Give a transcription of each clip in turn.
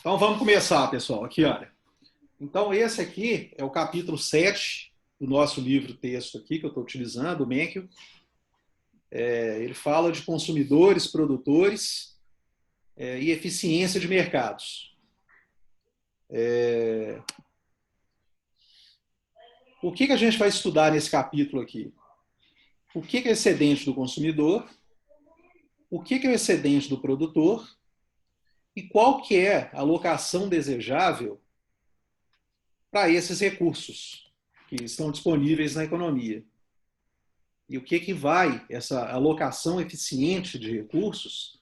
Então vamos começar, pessoal. Aqui, olha. Então, esse aqui é o capítulo 7 do nosso livro-texto aqui, que eu estou utilizando, o Menkyo. Ele fala de consumidores, produtores e eficiência de mercados. O que a gente vai estudar nesse capítulo aqui? O que é excedente do consumidor? O que é o excedente do produtor? E qual que é a alocação desejável para esses recursos que estão disponíveis na economia? E o que vai, essa alocação eficiente de recursos,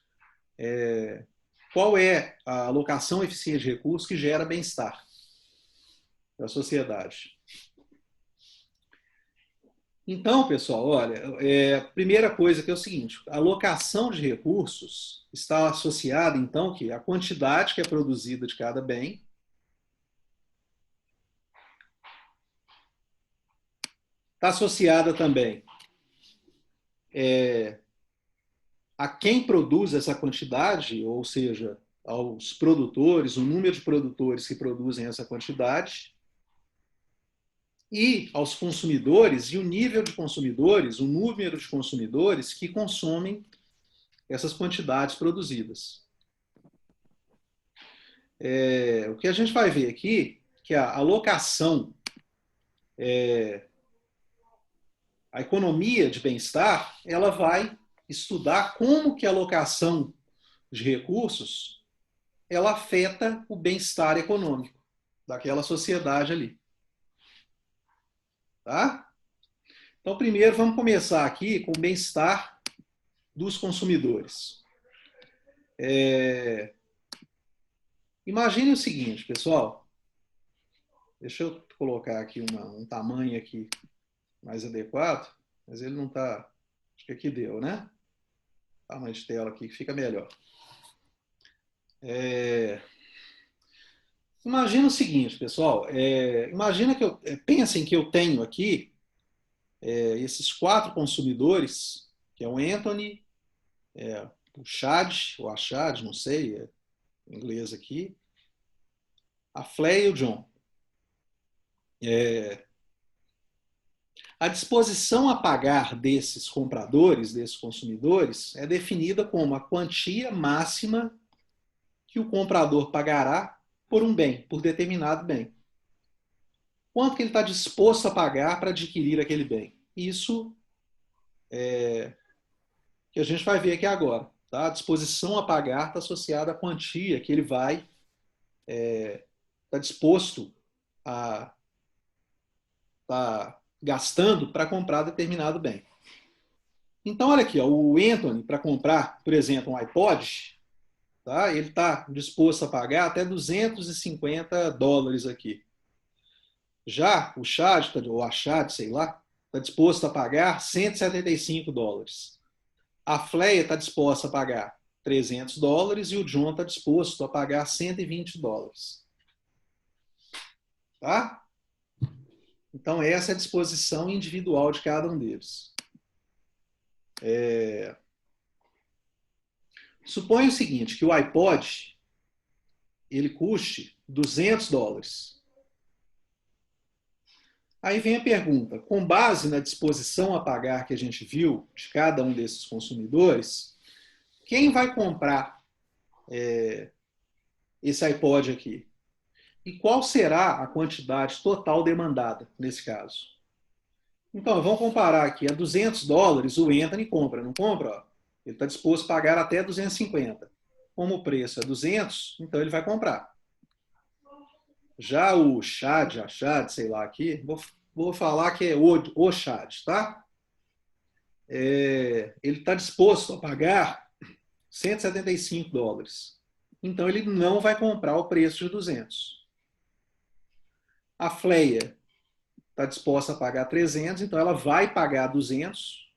qual é a alocação eficiente de recursos que gera bem-estar para a sociedade? Então, pessoal, olha, a primeira coisa que é o seguinte, a alocação de recursos está associada, então, que a quantidade que é produzida de cada bem está associada também a quem produz essa quantidade, ou seja, aos produtores, o número de produtores que produzem essa quantidade, e aos consumidores, e o nível de consumidores, o número de consumidores que consomem essas quantidades produzidas. O que a gente vai ver aqui, que a alocação, a economia de bem-estar, ela vai estudar como que a alocação de recursos ela afeta o bem-estar econômico daquela sociedade ali. Tá? Então, primeiro, vamos começar aqui com o bem-estar dos consumidores. Imagine o seguinte, pessoal. Deixa eu colocar aqui um tamanho aqui mais adequado, mas ele não está... Acho que aqui deu, né? Tamanho de tela aqui que fica melhor. Imagina o seguinte, pessoal. Imagina que pensem que eu tenho aqui esses 4 consumidores, que é o Anthony, o Chad, ou a Chad, não sei, em inglês aqui, a Fleia e o John. A disposição a pagar desses compradores, desses consumidores, é definida como a quantia máxima que o comprador pagará por um bem, por determinado bem. Quanto que ele está disposto a pagar para adquirir aquele bem? Isso que a gente vai ver aqui agora. Tá? A disposição a pagar está associada à quantia que ele vai estar disposto a estar gastando para comprar determinado bem. Então, olha aqui, ó, o Anthony, para comprar, por exemplo, um iPod, tá? Ele está disposto a pagar até $250 aqui. Já o Chad, ou a Chad, sei lá, está disposto a pagar $175. A Fleia está disposta a pagar $300 e o John está disposto a pagar $120. Tá? Então, essa é a disposição individual de cada um deles. Suponha o seguinte, que o iPod ele custe $200. Aí vem a pergunta, com base na disposição a pagar que a gente viu de cada um desses consumidores, quem vai comprar esse iPod aqui? E qual será a quantidade total demandada nesse caso? Então, vamos comparar aqui, a $200 o Anthony compra, não compra? Ó, ele está disposto a pagar até 250. Como o preço é 200, então ele vai comprar. Já o Chad, a Chad, sei lá aqui, vou falar que é o Chad, tá? Ele está disposto a pagar $175. Então ele não vai comprar o preço de 200. A Fleia está disposta a pagar 300, então ela vai pagar 200,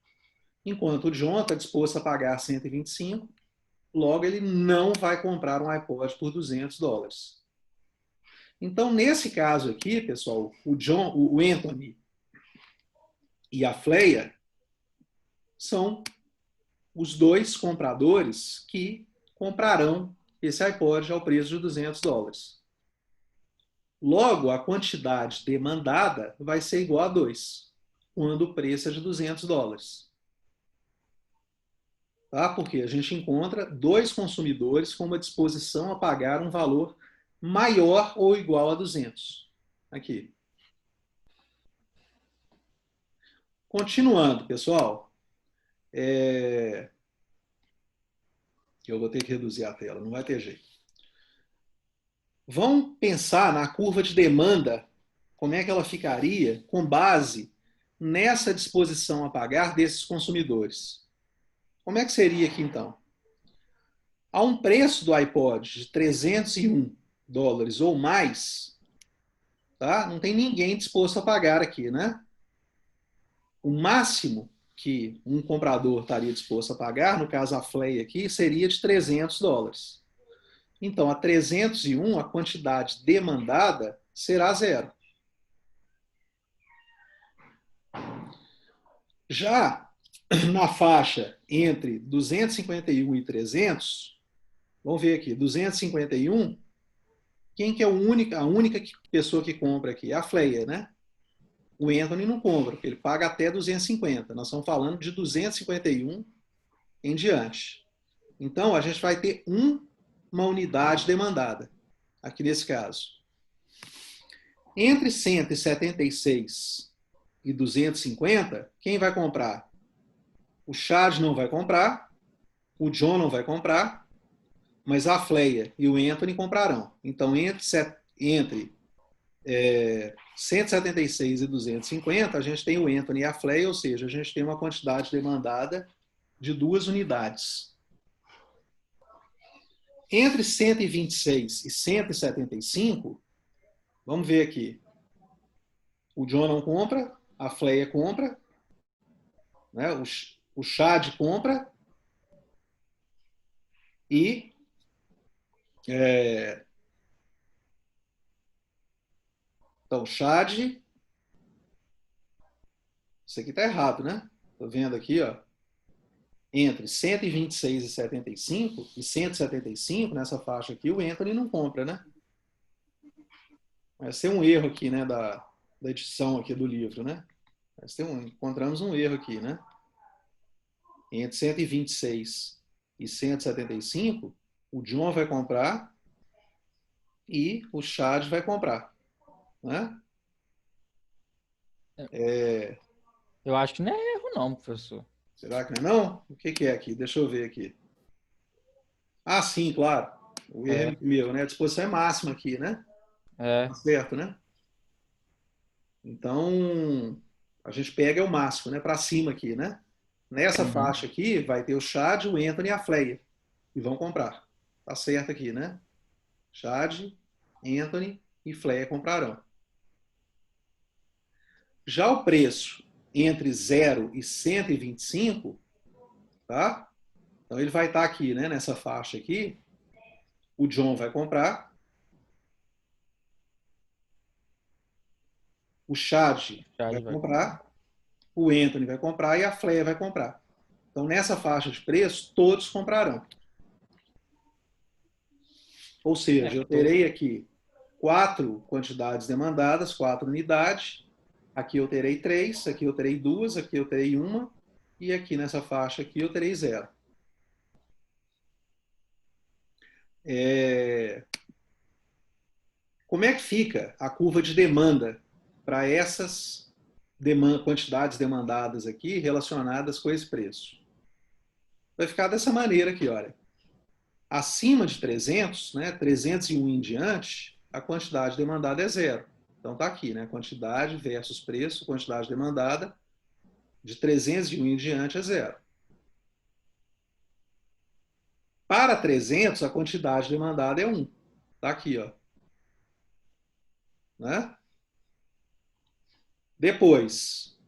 enquanto o John está disposto a pagar 125, logo ele não vai comprar um iPod por $200. Então, nesse caso aqui, pessoal, o Anthony e a Fleia são os 2 compradores que comprarão esse iPod ao preço de US$ 200. Logo, a quantidade demandada vai ser igual a 2, quando o preço é de US$ 200. Tá? Porque a gente encontra dois consumidores com uma disposição a pagar um valor maior ou igual a 200. Aqui. Continuando, pessoal. Eu vou ter que reduzir a tela, não vai ter jeito. Vamos pensar na curva de demanda, como é que ela ficaria com base nessa disposição a pagar desses consumidores. Como é que seria aqui então? A um preço do iPod de US$ 301 ou mais, tá? Não tem ninguém disposto a pagar aqui, né? O máximo que um comprador estaria disposto a pagar, no caso a Flay aqui, seria de US$ 300. Então, a 301, a quantidade demandada será zero. Já na faixa entre 251 e 300, vamos ver aqui, 251, quem que é a única pessoa que compra aqui? É a Fleia, né? O Anthony não compra, porque ele paga até 250. Nós estamos falando de 251 em diante. Então, a gente vai ter uma unidade demandada, aqui nesse caso. Entre 176 e 250, quem vai comprar? O Chad não vai comprar, o John não vai comprar, mas a Fleia e o Anthony comprarão. Então, entre 176 e 250, a gente tem o Anthony e a Fleia, ou seja, a gente tem uma quantidade demandada de 2 unidades. Entre 126 e 175, vamos ver aqui. O John não compra, a Fleia compra, né? O Chad compra e então, Chad, isso aqui está errado, né? Estou vendo aqui, ó, entre 126 e 75 e 175, nessa faixa aqui, o Anthony não compra, né? Vai ser um erro aqui, né, da edição aqui do livro, né? Encontramos um erro aqui, né? Entre 126 e 175, o John vai comprar e o Chad vai comprar, né? Eu acho que não é erro, não, professor. Será que não é não? O que é aqui? Deixa eu ver aqui. Ah, sim, claro. O erro É, é meu, né? A disposição é máxima aqui, né? Tá é. certo, né? Então, a gente pega o máximo, né? Para cima aqui, né? Nessa Uhum. faixa aqui, vai ter o Chad, o Anthony e a Fleia. E vão comprar. Tá certo aqui, né? Chad, Anthony e Fleia comprarão. Já o preço entre 0 e 125, tá? Então ele vai estar aqui, né? Nessa faixa aqui. O John vai comprar. O Chad vai Charlie vai comprar. comprar. O Anthony vai comprar e a Fleia vai comprar. Então, nessa faixa de preço, todos comprarão. Ou seja, eu Tô. terei aqui 4 quantidades demandadas, 4 unidades. Aqui eu terei 3, aqui eu terei 2, aqui eu terei 1, e aqui nessa faixa aqui eu terei 0. Como é que fica a curva de demanda para essas quantidades demandadas aqui relacionadas com esse preço? Vai ficar dessa maneira aqui, olha. Acima de 300, né, 301 em diante, a quantidade demandada é zero. Então está aqui, né, quantidade versus preço, quantidade demandada, de 301 em diante é zero. Para 300, a quantidade demandada é 1. Está aqui, ó. Né? Depois,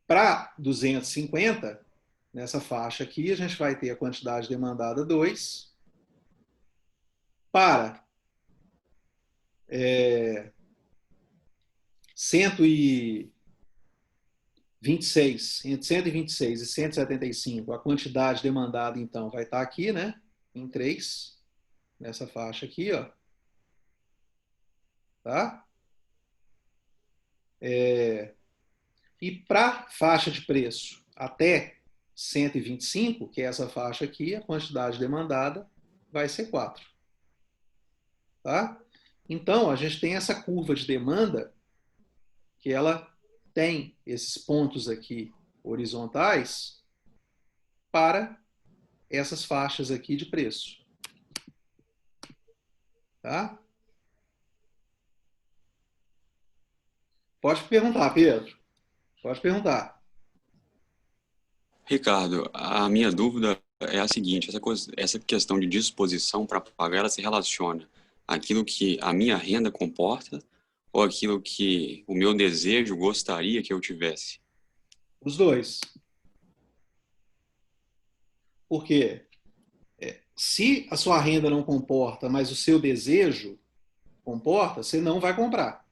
para 250, nessa faixa aqui, a gente vai ter a quantidade demandada 2. Para 126, entre 126 e 175, a quantidade demandada, então, vai estar aqui, né? Em 3. nessa faixa aqui, ó. Tá? E para faixa de preço até 125, que é essa faixa aqui, a quantidade demandada vai ser 4. Tá? Então, a gente tem essa curva de demanda que ela tem esses pontos aqui horizontais para essas faixas aqui de preço. Tá? Pode perguntar, Pedro. Pode perguntar. Ricardo, a minha dúvida é a seguinte: essa questão de disposição para pagar, ela se relaciona àquilo que a minha renda comporta ou aquilo que o meu desejo gostaria que eu tivesse? Os dois. Porque se a sua renda não comporta, mas o seu desejo comporta, você não vai comprar.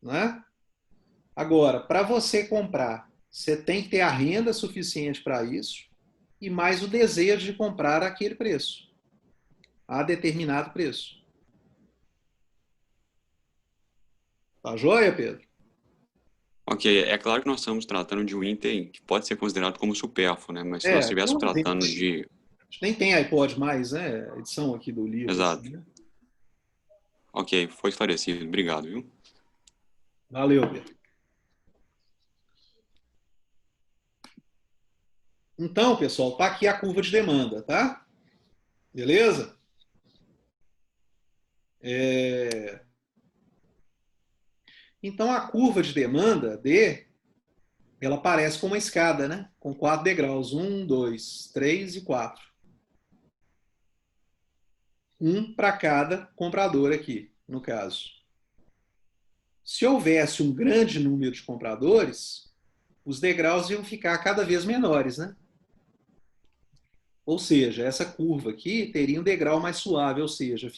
Né? Agora, para você comprar, você tem que ter a renda suficiente para isso e mais o desejo de comprar aquele preço, a determinado preço. Tá joia, Pedro? Ok, é claro que nós estamos tratando de um item que pode ser considerado como supérfluo, né? Mas se nós Tem estivéssemos um tratando exemplo. de... A gente nem tem iPod mais, né? A edição aqui do livro. Exato. Assim, né? Ok, foi esclarecido. Obrigado, viu? Valeu, Pedro. Então, pessoal, tá aqui a curva de demanda, tá? Beleza? Então, a curva de demanda, D, ela parece com uma escada, né? Com 4 degraus. 1, 2, 3 e 4. Um para cada comprador aqui, no caso. Se houvesse um grande número de compradores, os degraus iam ficar cada vez menores, né? Ou seja, essa curva aqui teria um degrau mais suave, ou seja,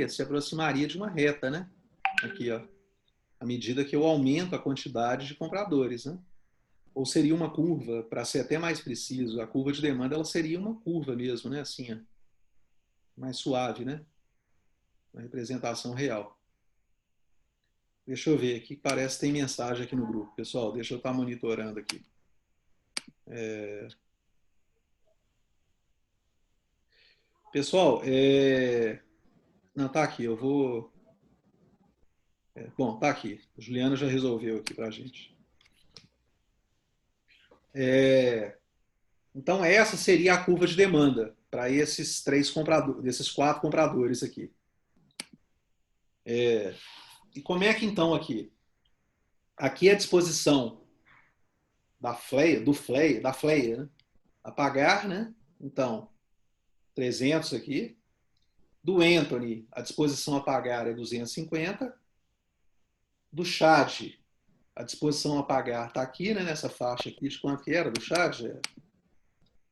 se aproximaria de uma reta, né? Aqui, ó, à medida que eu aumento a quantidade de compradores, né? Ou seria uma curva, para ser até mais preciso, a curva de demanda ela seria uma curva mesmo, né? Assim, ó, mais suave, né? Uma representação real. Deixa eu ver aqui, parece que tem mensagem aqui no grupo. Pessoal, deixa eu estar monitorando aqui. Pessoal, não, tá aqui, eu vou... bom, tá aqui. A Juliana já resolveu aqui pra gente. Então, essa seria a curva de demanda para esses 3 compradores, desses 4 compradores aqui. E como é que então aqui? Aqui é a disposição da fleia, né? A pagar, né? Então, 300 aqui. Do Anthony, a disposição a pagar é 250. Do Chad, a disposição a pagar está aqui, né? Nessa faixa aqui, de quanto que era do Chad?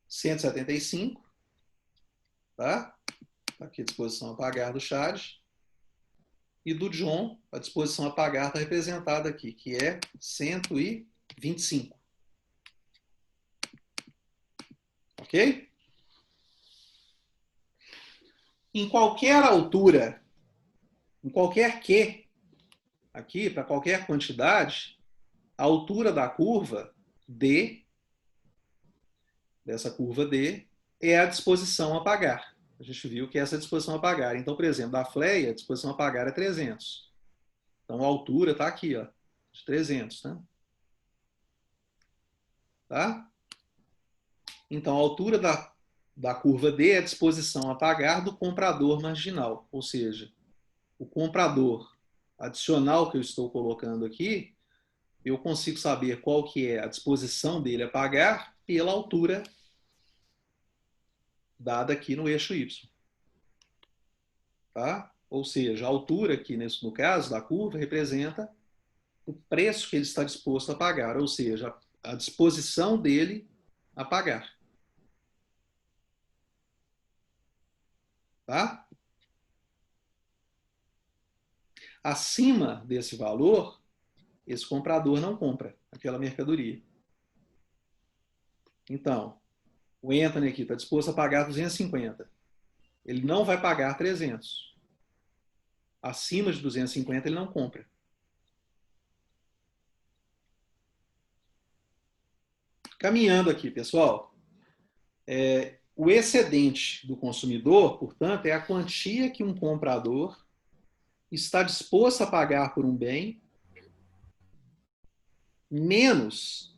175. Tá? Aqui a disposição a pagar do Chad. E do John, a disposição a pagar está representada aqui, que é 125. Ok? Em qualquer altura, em qualquer Q, aqui, para qualquer quantidade, a altura da curva D, dessa curva D, é a disposição a pagar. A gente viu que essa é a disposição a pagar. Então, por exemplo, da fleia, a disposição a pagar é 300. Então, a altura está aqui, ó, de 300. Né? Tá? Então, a altura da curva D é a disposição a pagar do comprador marginal. Ou seja, o comprador adicional que eu estou colocando aqui, eu consigo saber qual que é a disposição dele a pagar pela altura dada aqui no eixo Y. Tá? Ou seja, a altura aqui, no caso da curva, representa o preço que ele está disposto a pagar, ou seja, a disposição dele a pagar. Tá? Acima desse valor, esse comprador não compra aquela mercadoria. Então, o Anthony aqui está disposto a pagar 250. Ele não vai pagar 300. Acima de 250 ele não compra. Caminhando aqui, pessoal. O excedente do consumidor, portanto, é a quantia que um comprador está disposto a pagar por um bem, menos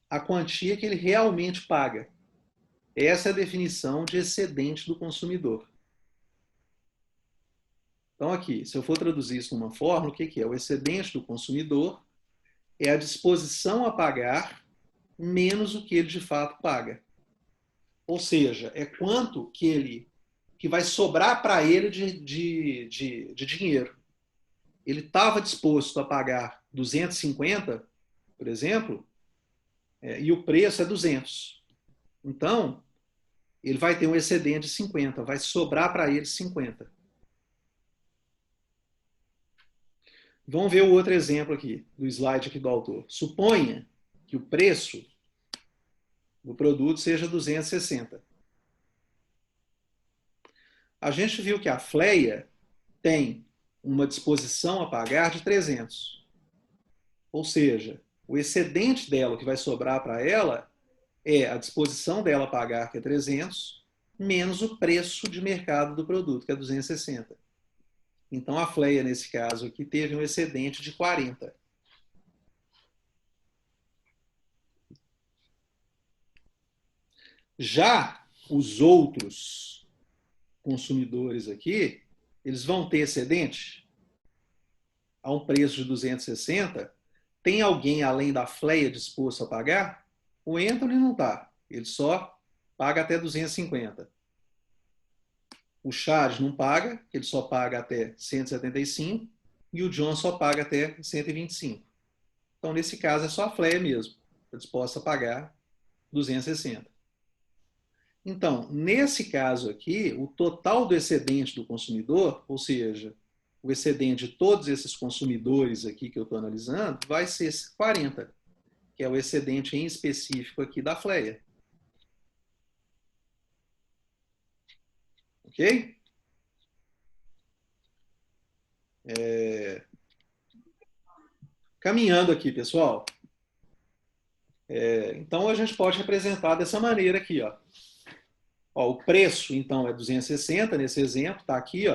a quantia que ele realmente paga. Essa é a definição de excedente do consumidor. Então, aqui, se eu for traduzir isso numa fórmula, o que é? O excedente do consumidor é a disposição a pagar menos o que ele de fato paga. Ou seja, é quanto que vai sobrar para ele de dinheiro. Ele estava disposto a pagar 250, por exemplo, e o preço é 200. Então, ele vai ter um excedente de 50, vai sobrar para ele 50. Vamos ver o outro exemplo aqui, do slide aqui do autor. Suponha que o preço do produto seja 260. A gente viu que a Fleia tem uma disposição a pagar de 300. Ou seja, o excedente dela, que vai sobrar para ela, é a disposição dela a pagar, que é 300, menos o preço de mercado do produto, que é 260. Então, a Fleia, nesse caso aqui, teve um excedente de 40. Já os outros consumidores aqui, eles vão ter excedente a um preço de 260. Tem alguém além da Fleia disposto a pagar? O Anthony não está. Ele só paga até 250. O Chad não paga, ele só paga até 175. E o John só paga até 125. Então, nesse caso, é só a Fleia mesmo. Está disposta a pagar 260. Então, nesse caso aqui, o total do excedente do consumidor, ou seja, o excedente de todos esses consumidores aqui que eu estou analisando, vai ser 40, que é o excedente em específico aqui da Fleia. Ok? Caminhando aqui, pessoal. Então, a gente pode representar dessa maneira aqui. O preço, então, é 260, nesse exemplo, está aqui.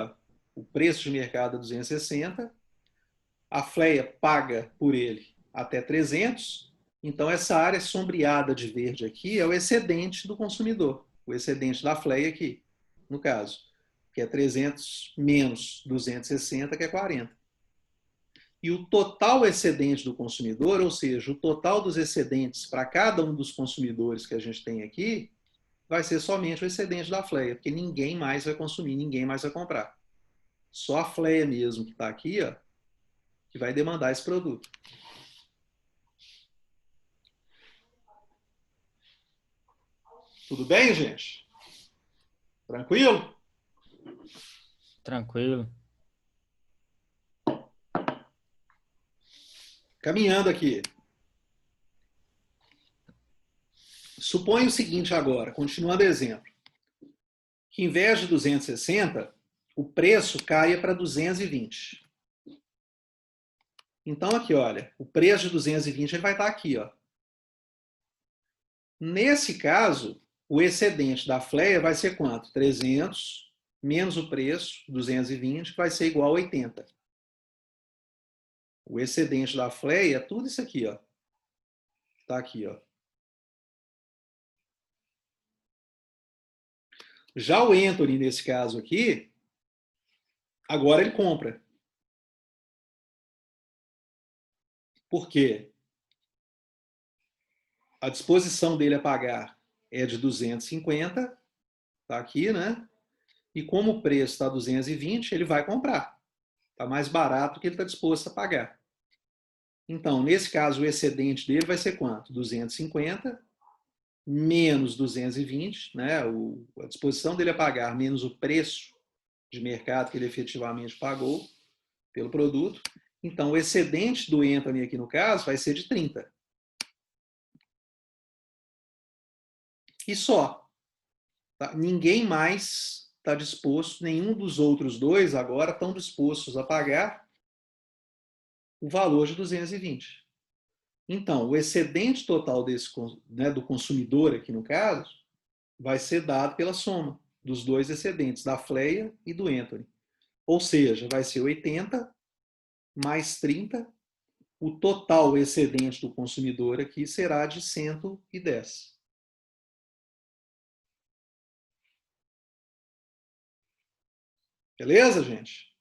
O preço de mercado é 260. A Fleia paga por ele até 300. Então, essa área sombreada de verde aqui é o excedente do consumidor. O excedente da Fleia aqui, no caso, que é 300 menos 260, que é 40. E o total excedente do consumidor, ou seja, o total dos excedentes para cada um dos consumidores que a gente tem aqui, vai ser somente o excedente da Fleia, porque ninguém mais vai consumir, ninguém mais vai comprar. Só a Fleia mesmo que está aqui, que vai demandar esse produto. Tudo bem, gente? Tranquilo? Tranquilo. Caminhando aqui. Suponha o seguinte agora, continuando o exemplo, que em vez de 260, o preço caia para 220. Então, aqui, olha, o preço de 220 ele vai estar aqui. Nesse caso, o excedente da Fleia vai ser quanto? 300 menos o preço, 220, vai ser igual a 80. O excedente da Fleia é tudo isso aqui. Está aqui. Já o Anthony, nesse caso aqui, agora ele compra. Por quê? A disposição dele a pagar é de 250, está aqui, né? E como o preço está 220, ele vai comprar. Está mais barato do que ele está disposto a pagar. Então, nesse caso, o excedente dele vai ser quanto? 250 menos 220, né? A disposição dele a pagar menos o preço de mercado que ele efetivamente pagou pelo produto. Então, o excedente do Anthony aqui no caso vai ser de 30. E só. Tá? Ninguém mais está disposto, nenhum dos outros dois agora estão dispostos a pagar o valor de 220. Então, o excedente total desse, né, do consumidor aqui no caso, vai ser dado pela soma dos dois excedentes, da Fleia e do Anthony. Ou seja, vai ser 80 mais 30. O total excedente do consumidor aqui será de 110. Beleza, gente?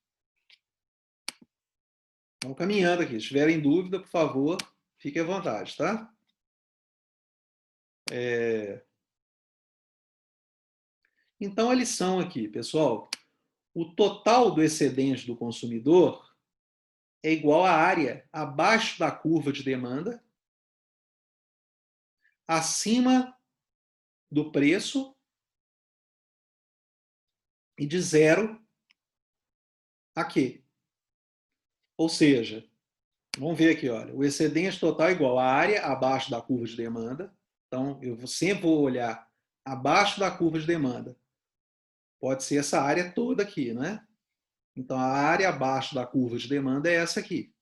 Vamos caminhando aqui. Se tiverem dúvida, por favor, fique à vontade, tá? Então, a lição aqui, pessoal. O total do excedente do consumidor é igual à área abaixo da curva de demanda, acima do preço e de zero aqui. Ou seja, vamos ver aqui, olha, o excedente total é igual à área abaixo da curva de demanda. Então, eu sempre vou olhar abaixo da curva de demanda. Pode ser essa área toda aqui, né? Então, a área abaixo da curva de demanda é essa aqui.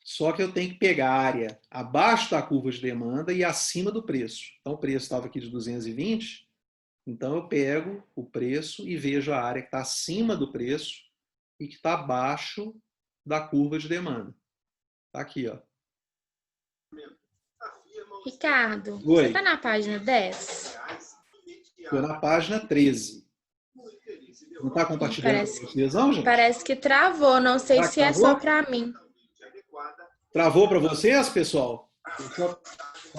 Só que eu tenho que pegar a área abaixo da curva de demanda e acima do preço. Então, o preço estava aqui de 220. Então, eu pego o preço e vejo a área que está acima do preço e que está abaixo da curva de demanda. Está aqui, ó. Ricardo, Oi. você está na página 10? Estou na página 13. Não está compartilhando com vocês, não, gente? Parece que travou, não sei se é só para mim. Travou para vocês, pessoal? Só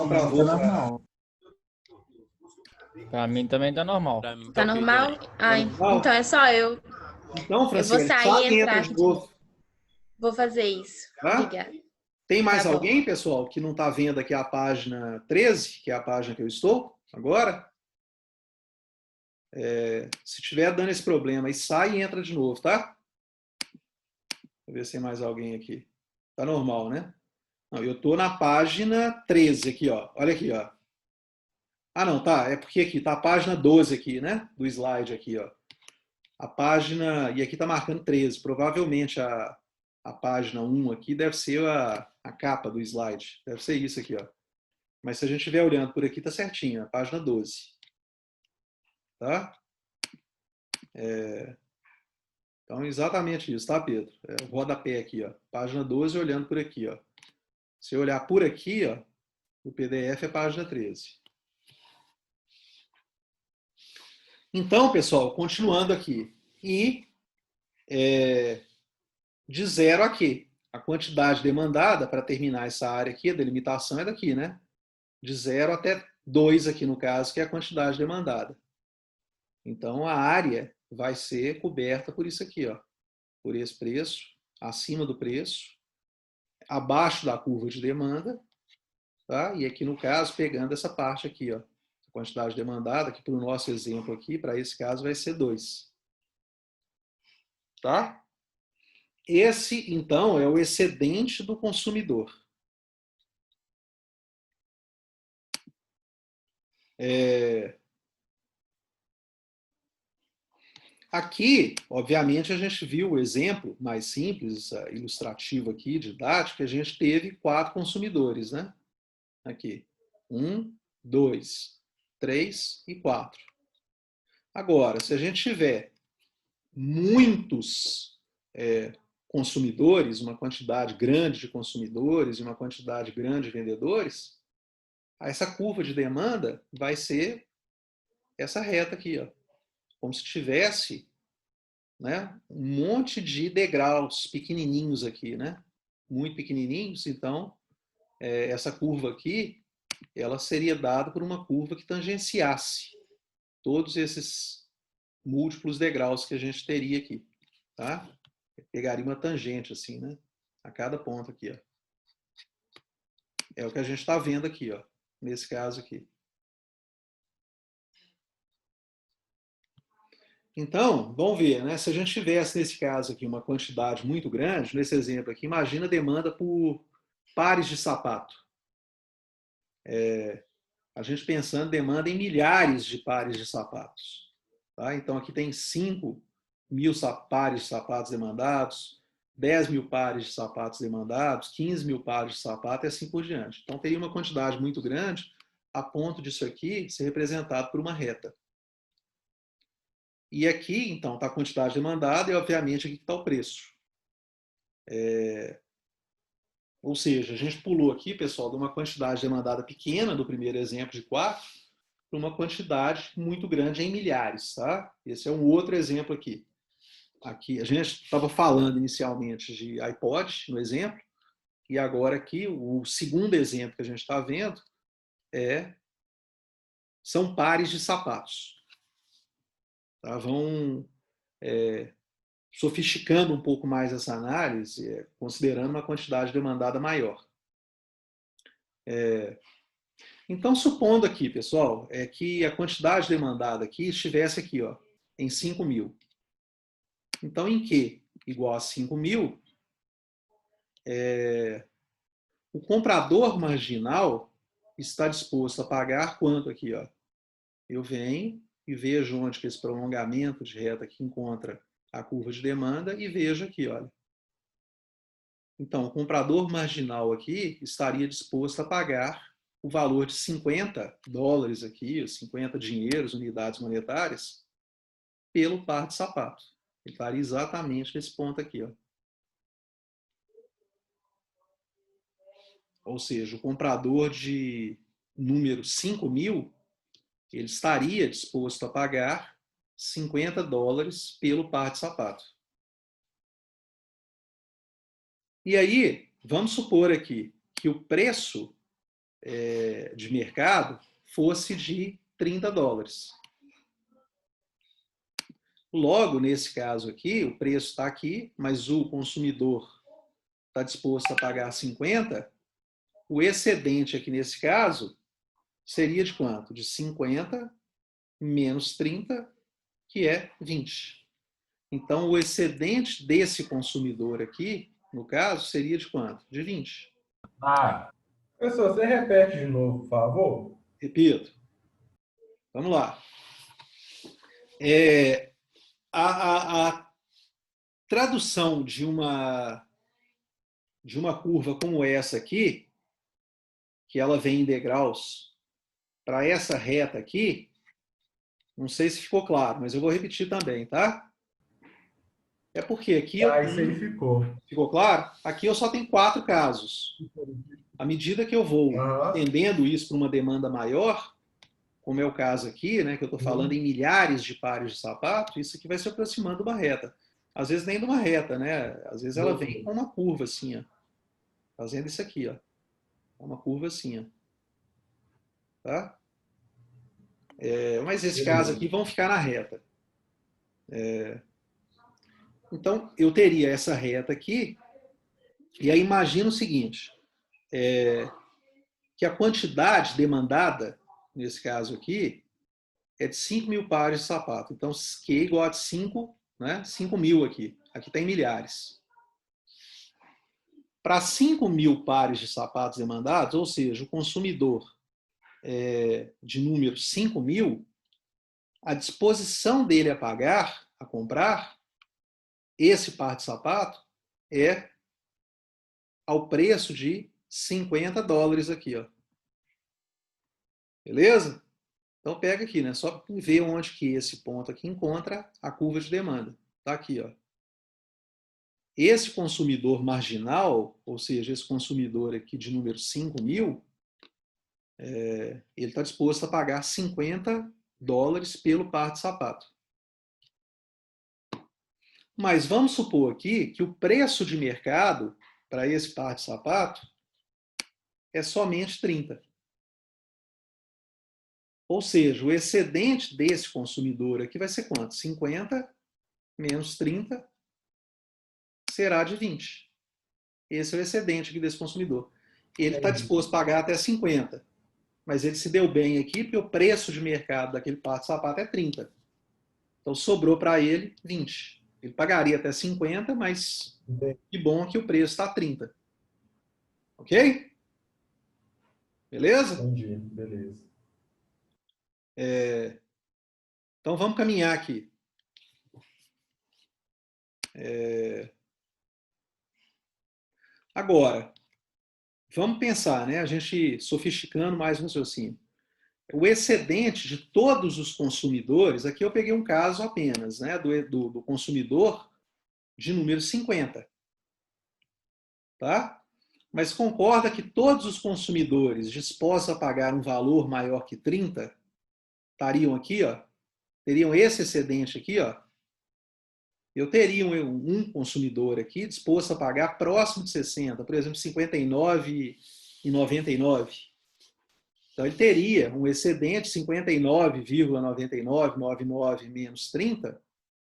travou normal. Para mim também tá normal. Tá normal? Ai, normal? então é só eu. Então, Franciele, Eu vou sair sai e e entrar entra de novo. Vou fazer isso. Tá? Obrigada. Tem mais Tá bom. alguém, pessoal, que não está vendo aqui a página 13, que é a página que eu estou agora? Se estiver dando esse problema, aí sai e entra de novo, tá? Vou ver se tem mais alguém aqui. Tá normal, né? Não, eu estou na página 13 aqui, ó. Olha aqui, ó. Ah, não, tá. É porque aqui tá a página 12 aqui, né? Do slide aqui, ó. A página... E aqui tá marcando 13. Provavelmente a página 1 aqui deve ser a capa do slide. Deve ser isso aqui, ó. Mas se a gente estiver olhando por aqui, tá certinho. A página 12. Tá? Então, exatamente isso, tá, Pedro? O rodapé aqui, ó. Página 12 olhando por aqui, ó. Se eu olhar por aqui, ó, o PDF é página 13. Então, pessoal, continuando aqui. E de 0 aqui. A quantidade demandada para terminar essa área aqui, a delimitação é daqui, né? De 0 até 2 aqui no caso, que é a quantidade demandada. Então, a área vai ser coberta por isso aqui, ó. Por esse preço, acima do preço, abaixo da curva de demanda, tá? E aqui no caso, pegando essa parte aqui, ó. A quantidade demandada, que para o nosso exemplo aqui, para esse caso, vai ser 2. Tá? Esse, então, é o excedente do consumidor. Aqui, obviamente, a gente viu o exemplo mais simples, ilustrativo aqui, didático, que a gente teve 4 consumidores, né? Aqui. 1, 2, 3 e 4. Agora, se a gente tiver muitos consumidores, uma quantidade grande de consumidores e uma quantidade grande de vendedores, essa curva de demanda vai ser essa reta aqui, ó. Como se tivesse, né, um monte de degraus pequenininhos aqui, né? Muito pequenininhos. Então, essa curva aqui, ela seria dada por uma curva que tangenciasse todos esses múltiplos degraus que a gente teria aqui, tá? Pegaria uma tangente assim, né? A cada ponto aqui, ó. É o que a gente está vendo aqui, ó. Nesse caso aqui. Então, vamos ver, né? Se a gente tivesse, nesse caso aqui, uma quantidade muito grande, nesse exemplo aqui, imagina a demanda por pares de sapato. A gente pensando em demanda em milhares de pares de sapatos. Tá? Então, aqui tem 5.000 pares de sapatos demandados, 10.000 pares de sapatos demandados, 15.000 pares de sapatos e assim por diante. Então, teria uma quantidade muito grande a ponto disso aqui ser representado por uma reta. E aqui, então, está a quantidade demandada e, obviamente, aqui está o preço. Ou seja, a gente pulou aqui, pessoal, de uma quantidade demandada pequena, do primeiro exemplo de 4, para uma quantidade muito grande em milhares. Tá? Esse é um outro exemplo aqui. Aqui a gente estava falando inicialmente de iPod, no exemplo, e agora aqui, o segundo exemplo que a gente está vendo são pares de sapatos. Tá? Vão sofisticando um pouco mais essa análise, considerando uma quantidade demandada maior. Então, supondo aqui, pessoal, que a quantidade demandada aqui estivesse aqui, ó, em 5.000. Então, em Q igual a 5.000, o comprador marginal está disposto a pagar quanto aqui? Ó? Eu venho e vejo onde que esse prolongamento de reta aqui encontra a curva de demanda e vejo aqui, olha. Então, o comprador marginal aqui estaria disposto a pagar o valor de $50 aqui, 50 dinheiros, unidades monetárias, pelo par de sapato. Ele estaria exatamente nesse ponto aqui, ó. Ou seja, o comprador de número 5.000, ele estaria disposto a pagar $50 pelo par de sapato. E aí, vamos supor aqui que o preço de mercado fosse de $30. Logo, nesse caso aqui, o preço está aqui, mas o consumidor está disposto a pagar 50, o excedente aqui nesse caso seria de quanto? De 50 menos 30, que é 20. Então, o excedente desse consumidor aqui, no caso, seria de quanto? De 20. Professor, você repete de novo, por favor? Repito. Vamos lá. A tradução de uma curva como essa aqui, que ela vem em degraus, para essa reta aqui, não sei se ficou claro, mas eu vou repetir também, tá? É porque aqui eu Isso aí ficou. Ficou claro? Aqui eu só tenho 4 casos. À medida que eu vou estendendo isso para uma demanda maior, como é o caso aqui, né, que eu estou falando em milhares de pares de sapato, isso aqui vai se aproximando de uma reta. Às vezes nem de uma reta, né? Às vezes ela vem com uma curva assim, ó, fazendo isso aqui, ó. Uma curva assim, ó. Tá? Mas esse caso aqui vão ficar na reta. Então, eu teria essa reta aqui, e aí imagina o seguinte, que a quantidade demandada, nesse caso aqui, é de 5.000 pares de sapato. Então, Q é igual a 5, né? 5.000 aqui. Aqui está em milhares. Para 5.000 pares de sapatos demandados, ou seja, o consumidor de número 5.000, a disposição dele a pagar, a comprar, esse par de sapato é ao preço de $50 aqui, ó. Beleza? Então pega aqui, né? Só ver onde que esse ponto aqui encontra a curva de demanda. Tá aqui, ó. Esse consumidor marginal, ou seja, esse consumidor aqui de número 5.000, ele está disposto a pagar $50 pelo par de sapato. Mas vamos supor aqui que o preço de mercado para esse par de sapato é somente 30. Ou seja, o excedente desse consumidor aqui vai ser quanto? 50 menos 30 será de 20. Esse é o excedente aqui desse consumidor. Ele está disposto a pagar até 50, mas ele se deu bem aqui porque o preço de mercado daquele par de sapato é 30. Então sobrou para ele 20. Ele pagaria até 50, mas que bom que o preço está 30. Ok? Beleza? Entendi, beleza. Então, vamos caminhar aqui. Agora, vamos pensar, né? A gente sofisticando mais o raciocínio. O excedente de todos os consumidores, aqui eu peguei um caso apenas, né? Do consumidor de número 50. Tá? Mas concorda que todos os consumidores dispostos a pagar um valor maior que 30 estariam aqui, ó, teriam esse excedente aqui, ó. Eu teria um consumidor aqui disposto a pagar próximo de 60, por exemplo, 59,99. Então ele teria um excedente 59,9999 menos 30,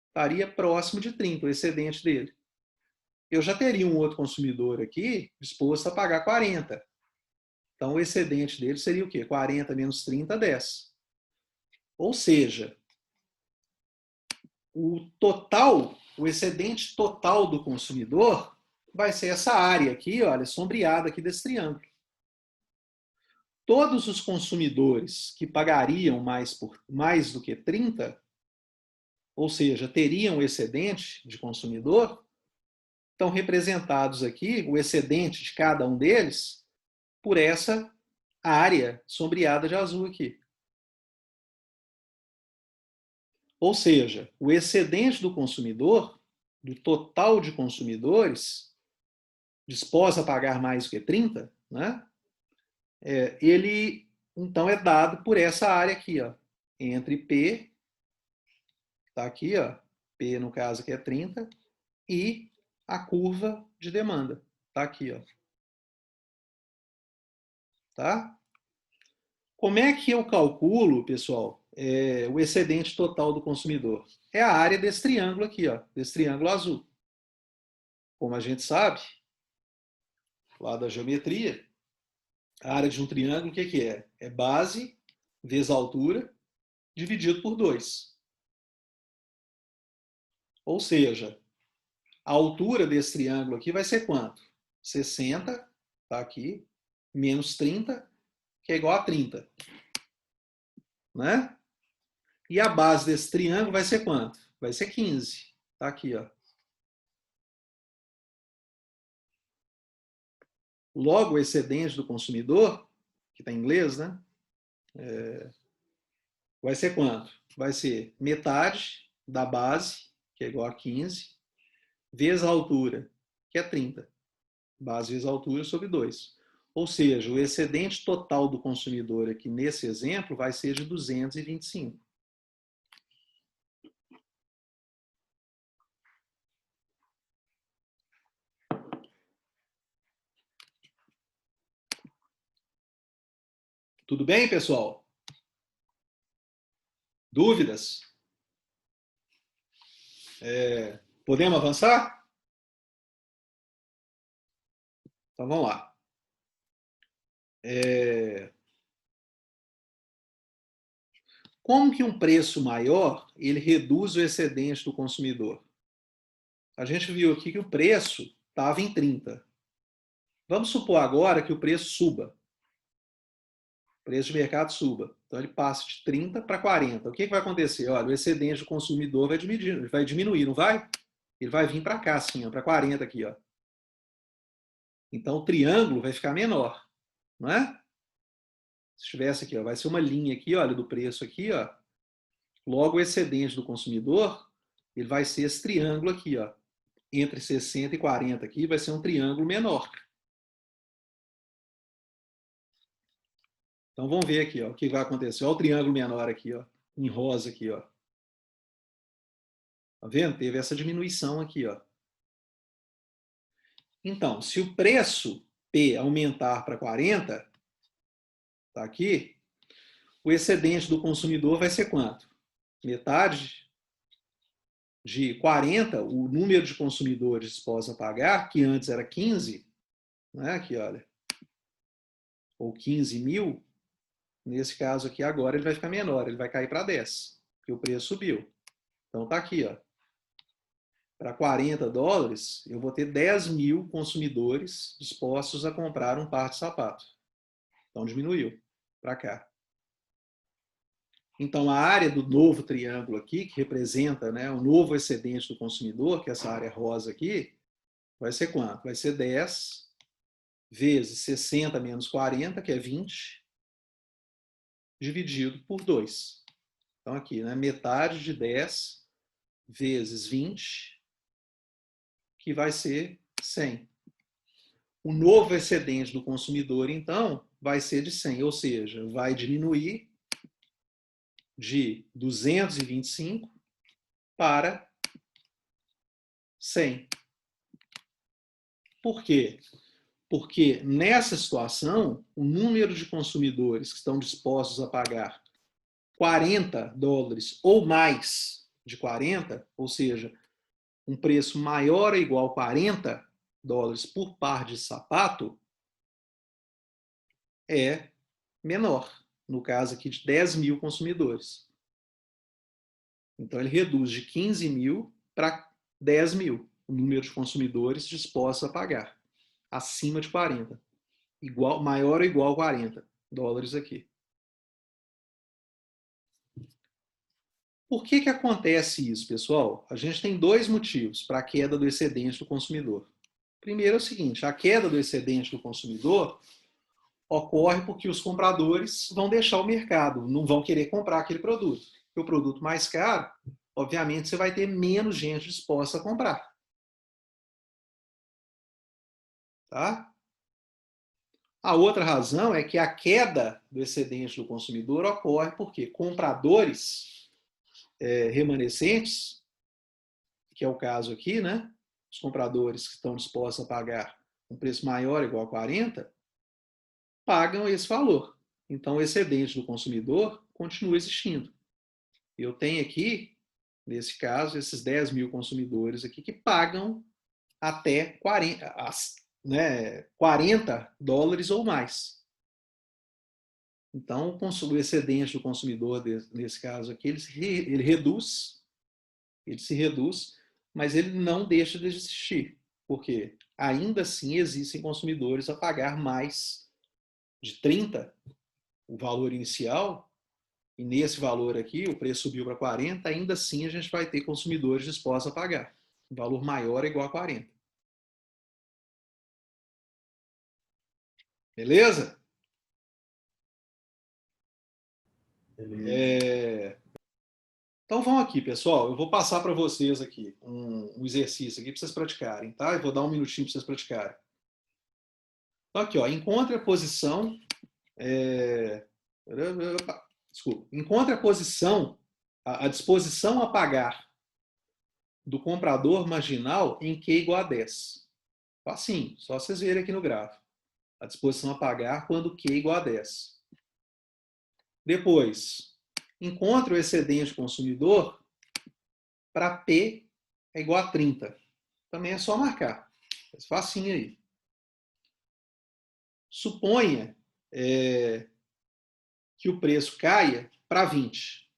estaria próximo de 30, o excedente dele. Eu já teria um outro consumidor aqui disposto a pagar 40. Então, o excedente dele seria o quê? 40 menos 30, 10. Ou seja, o excedente total do consumidor vai ser essa área aqui, olha, sombreada aqui desse triângulo. Todos os consumidores que pagariam mais do que 30, ou seja, teriam excedente de consumidor, estão representados aqui, o excedente de cada um deles, por essa área sombreada de azul aqui. Ou seja, o excedente do consumidor, do total de consumidores, dispostos a pagar mais do que 30, né? Ele, então, é dado por essa área aqui, ó, entre P, está aqui, ó, P no caso aqui é 30, e a curva de demanda, está aqui, ó. Tá? Como é que eu calculo, pessoal, o excedente total do consumidor? É a área desse triângulo aqui, ó, desse triângulo azul. Como a gente sabe, lá da geometria, a área de um triângulo, o que é? É base vezes altura dividido por 2. Ou seja, a altura desse triângulo aqui vai ser quanto? 60, tá aqui, menos 30, que é igual a 30. Né? E a base desse triângulo vai ser quanto? Vai ser 15. Tá aqui, ó. Logo, o excedente do consumidor, que está em inglês, né? Vai ser quanto? Vai ser metade da base, que é igual a 15, vezes a altura, que é 30. Base vezes a altura sobre 2. Ou seja, o excedente total do consumidor aqui nesse exemplo vai ser de 225. Tudo bem, pessoal? Dúvidas? Podemos avançar? Então vamos lá. Como que um preço maior ele reduz o excedente do consumidor? A gente viu aqui que o preço estava em 30. Vamos supor agora que o preço suba. O preço de mercado suba. Então ele passa de 30 para 40. O que vai acontecer? Olha, o excedente do consumidor vai diminuir, não vai? Ele vai vir para cá, assim, para 40 aqui, ó. Então o triângulo vai ficar menor, não é? Se estivesse aqui, ó, vai ser uma linha aqui, olha, do preço aqui, ó. Logo o excedente do consumidor, ele vai ser esse triângulo aqui, ó. Entre 60 e 40 aqui, vai ser um triângulo menor. Então vamos ver aqui, ó, o que vai acontecer. Olha o triângulo menor aqui, ó, em rosa aqui, ó. Tá vendo? Teve essa diminuição aqui, ó. Então, se o preço P aumentar para 40, tá aqui, o excedente do consumidor vai ser quanto? Metade de 40, o número de consumidores dispostos a pagar, que antes era 15, né? Aqui, olha, ou 15 mil, nesse caso aqui agora ele vai ficar menor, ele vai cair para 10, porque o preço subiu. Então tá aqui, ó. Para 40 dólares, eu vou ter 10 mil consumidores dispostos a comprar um par de sapato. Então diminuiu para cá. Então, a área do novo triângulo aqui, que representa, né, o novo excedente do consumidor, que é essa área rosa aqui, vai ser quanto? Vai ser 10 vezes 60 menos 40, que é 20, dividido por 2. Então, aqui, né, metade de 10 vezes 20, que vai ser 100. O novo excedente do consumidor, então, vai ser de 100, ou seja, vai diminuir de 225 para 100. Por quê? Porque nessa situação, o número de consumidores que estão dispostos a pagar $40 ou mais de 40, ou seja, um preço maior ou igual a $40 por par de sapato, é menor. No caso aqui de 10 mil consumidores. Então ele reduz de 15 mil para 10 mil o número de consumidores dispostos a pagar acima de 40. Maior ou igual a $40 aqui. Por que acontece isso, pessoal? A gente tem dois motivos para a queda do excedente do consumidor. Primeiro é o seguinte, a queda do excedente do consumidor ocorre porque os compradores vão deixar o mercado, não vão querer comprar aquele produto. Porque o produto mais caro, obviamente, você vai ter menos gente disposta a comprar. Tá? A outra razão é que a queda do excedente do consumidor ocorre porque compradores remanescentes, que é o caso aqui, né? Os compradores que estão dispostos a pagar um preço maior ou igual a 40, pagam esse valor. Então, o excedente do consumidor continua existindo. Eu tenho aqui, nesse caso, esses 10 mil consumidores aqui que pagam até $40 ou mais. Então, o excedente do consumidor, nesse caso aqui, ele se reduz, mas ele não deixa de existir, porque ainda assim existem consumidores a pagar mais de 30, o valor inicial, e nesse valor aqui, o preço subiu para 40, ainda assim a gente vai ter consumidores dispostos a pagar um valor maior ou igual a 40. Beleza? Então vamos aqui, pessoal. Eu vou passar para vocês aqui um exercício aqui para vocês praticarem, tá? Eu vou dar um minutinho para vocês praticarem. Então aqui, ó, encontre a posição. Desculpa. Encontre a posição, a disposição a pagar do comprador marginal em Q igual a 10. Facinho, só vocês verem aqui no gráfico. A disposição a pagar quando Q igual a 10. Depois, encontre o excedente consumidor para P é igual a 30. Também é só marcar. É facinho aí. Suponha que o preço caia para 20.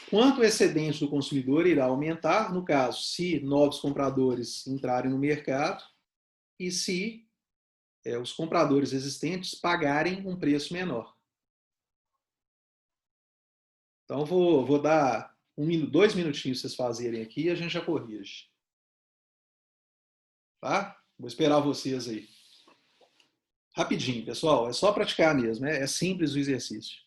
Quanto o excedente do consumidor irá aumentar, no caso, se novos compradores entrarem no mercado e se os compradores existentes pagarem um preço menor. Então, vou dar 2 minutinhos para vocês fazerem aqui e a gente já corrige. Tá? Vou esperar vocês aí. Rapidinho, pessoal. É só praticar mesmo. É simples o exercício.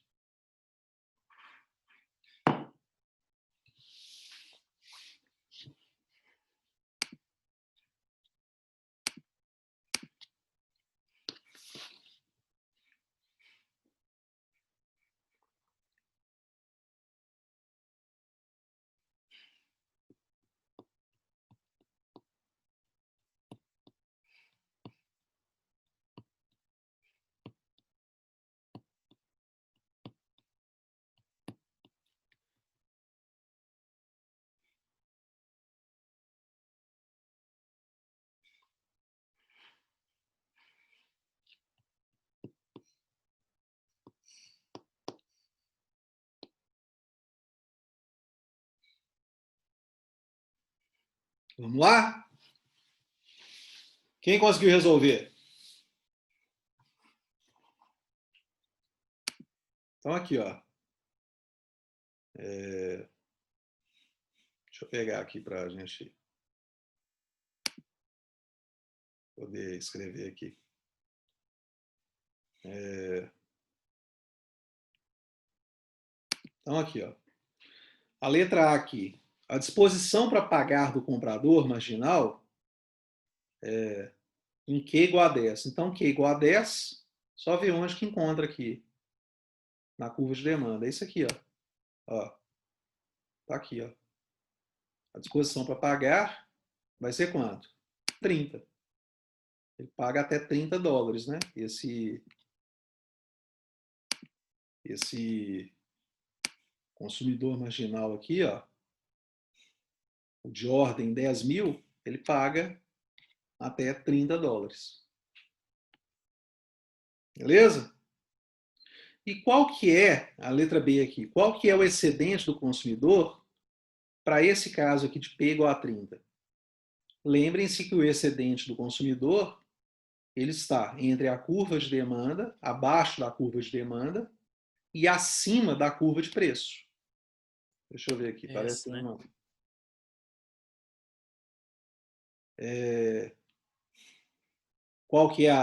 Vamos lá? Quem conseguiu resolver? Então, aqui, ó. Deixa eu pegar aqui para a gente poder escrever aqui. Então, aqui, ó. A letra A aqui. A disposição para pagar do comprador marginal em Q igual a 10. Então, Q igual a 10, só ver onde que encontra aqui, na curva de demanda. É isso aqui, ó. Tá aqui, ó. A disposição para pagar vai ser quanto? 30. Ele paga até $30, né? Esse consumidor marginal aqui, ó, o de ordem 10 mil, ele paga até $30. Beleza? E qual que é, a letra B aqui, qual que é o excedente do consumidor para esse caso aqui de P igual a 30? Lembrem-se que o excedente do consumidor, ele está entre a curva de demanda, abaixo da curva de demanda, e acima da curva de preço. Deixa eu ver aqui, parece né? uma... Qual que é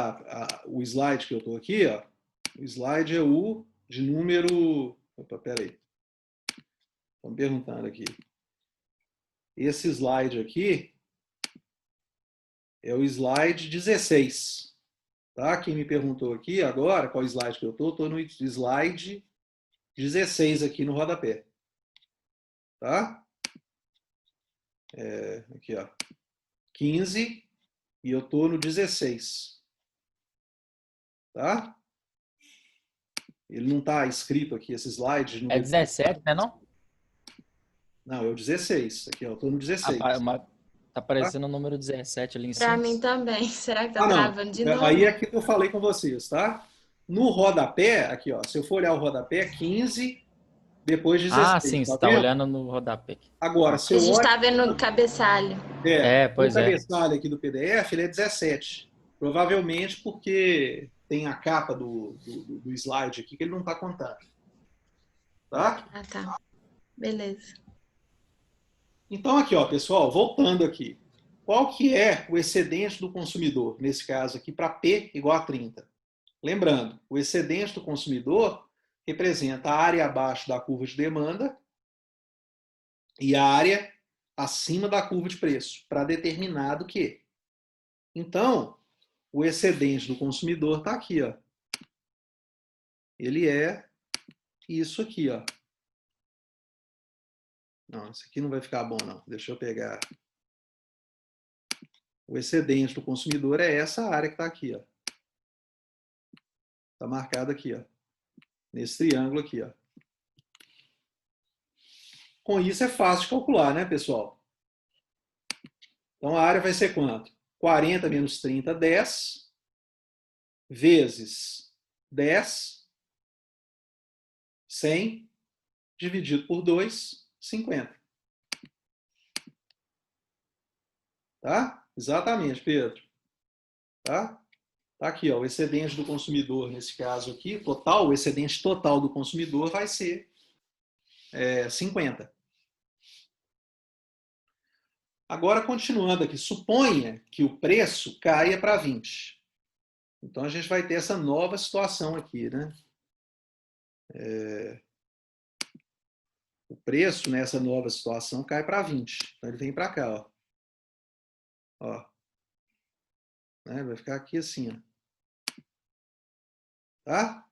o slide que eu estou aqui? Ó? O slide é o de número... Opa, peraí. Estão me perguntando aqui. Esse slide aqui é o slide 16. Tá? Quem me perguntou aqui agora, qual slide que eu estou? Estou no slide 16 aqui no rodapé. Tá? Aqui, ó. 15 e eu estou no 16. Tá? Ele não está escrito aqui, esse slide. É 17, né, não? Não, é o 16. Aqui, ó, eu estou no 16. Tá aparecendo o número 17 ali em cima. Para mim também. Será que tá Ah, não. travando de novo? Aí é que eu falei com vocês, tá? No rodapé, aqui, ó, se eu for olhar o rodapé, 15, depois 16. Ah, sim, tá você está vendo? olhando no rodapé aqui. Agora, se A eu gente olho tá vendo no cabeçalho. o Pois é. cabeçalho aqui do PDF, ele é 17. Provavelmente porque tem a capa do slide aqui que ele não está contando. Tá? Ah, tá. Beleza. Então, aqui, ó, pessoal, voltando aqui. Qual que é o excedente do consumidor, nesse caso aqui, para P igual a 30? Lembrando, o excedente do consumidor representa a área abaixo da curva de demanda e a área acima da curva de preço, para determinado Q. Então, o excedente do consumidor está aqui, ó. Ele é isso aqui, ó. Não, isso aqui não vai ficar bom, não. Deixa eu pegar. O excedente do consumidor é essa área que está aqui, ó. Está marcado aqui, ó. Nesse triângulo aqui, ó. Com isso é fácil de calcular, né, pessoal? Então a área vai ser quanto? 40 menos 30, 10, vezes 10, 100, dividido por 2, 50. Tá? Exatamente, Pedro. Tá? Tá aqui, ó, o excedente do consumidor, nesse caso aqui, total, o excedente total do consumidor vai ser 50. Agora, continuando aqui, suponha que o preço caia para 20. Então, a gente vai ter essa nova situação aqui, né? O preço nessa nova situação cai para 20. Então, ele vem para cá, ó. Ó. Né? Vai ficar aqui assim, ó. Tá?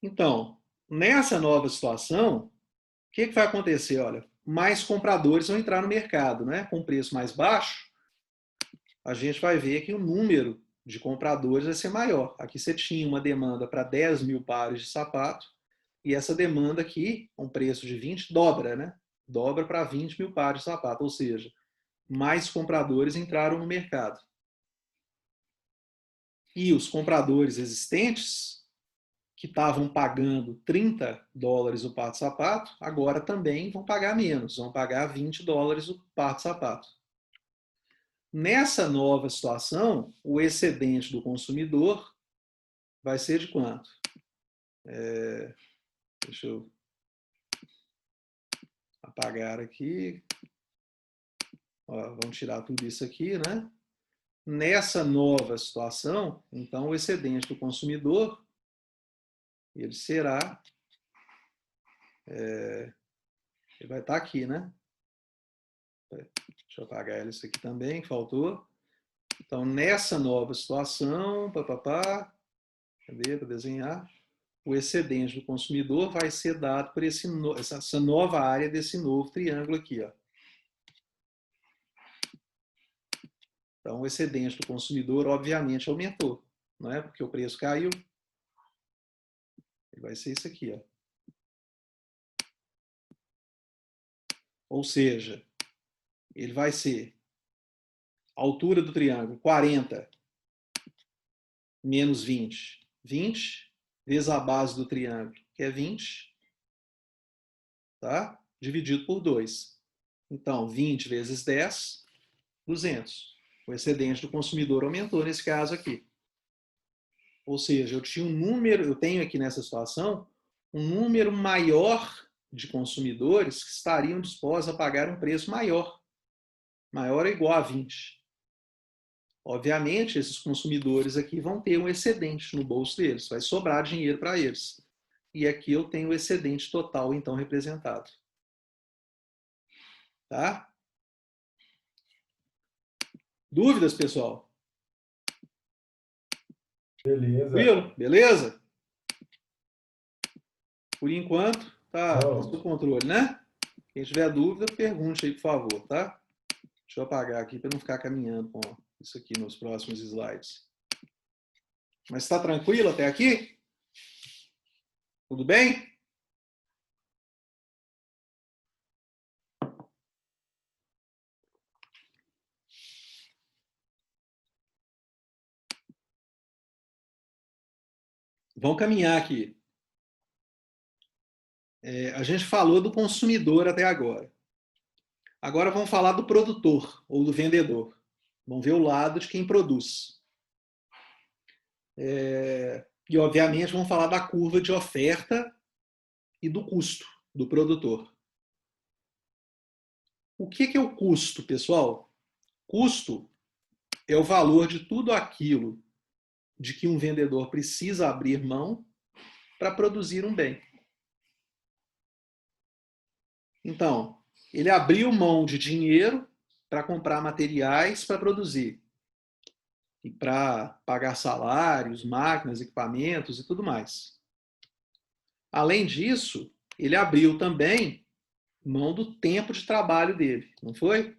Então, nessa nova situação, o que vai acontecer? Olha, mais compradores vão entrar no mercado, né? Com preço mais baixo, a gente vai ver que o número de compradores vai ser maior. Aqui você tinha uma demanda para 10 mil pares de sapato, e essa demanda aqui, com preço de 20, dobra, né? Dobra para 20 mil pares de sapato, ou seja, mais compradores entraram no mercado. E os compradores existentes, que estavam pagando $30 o par de sapato, agora também vão pagar menos, vão pagar $20 o par de sapato. Nessa nova situação, o excedente do consumidor vai ser de quanto? Deixa eu apagar aqui. Ó, vamos tirar tudo isso aqui, né? Nessa nova situação, então, o excedente do consumidor, ele será... ele vai estar aqui, né? Deixa eu apagar isso aqui também, faltou. Então, nessa nova situação, cadê para desenhar? O excedente do consumidor vai ser dado por essa nova área desse novo triângulo aqui, ó. Então, o excedente do consumidor, obviamente, aumentou, não é? Porque o preço caiu. Ele vai ser isso aqui, ó. Ou seja, ele vai ser a altura do triângulo 40 menos 20. 20 vezes a base do triângulo, que é 20, tá? Dividido por 2. Então, 20 vezes 10, 200. O excedente do consumidor aumentou nesse caso aqui. Ou seja, eu tenho aqui nessa situação um número maior de consumidores que estariam dispostos a pagar um preço maior. Maior ou igual a 20. Obviamente, esses consumidores aqui vão ter um excedente no bolso deles, vai sobrar dinheiro para eles. E aqui eu tenho o excedente total, então, representado. Tá? Dúvidas, pessoal? Beleza. Tranquilo? Beleza? Por enquanto, tá sob controle, né? Quem tiver dúvida, pergunte aí, por favor, tá? Deixa eu apagar aqui para não ficar caminhando com isso aqui nos próximos slides. Mas está tranquilo até aqui? Tudo bem? Vamos caminhar aqui. A gente falou do consumidor até agora. Agora vamos falar do produtor ou do vendedor. Vamos ver o lado de quem produz. E, obviamente, vamos falar da curva de oferta e do custo do produtor. O que é o custo, pessoal? Custo é o valor de tudo aquilo de que um vendedor precisa abrir mão para produzir um bem. Então, ele abriu mão de dinheiro para comprar materiais para produzir. E para pagar salários, máquinas, equipamentos e tudo mais. Além disso, ele abriu também mão do tempo de trabalho dele, não foi?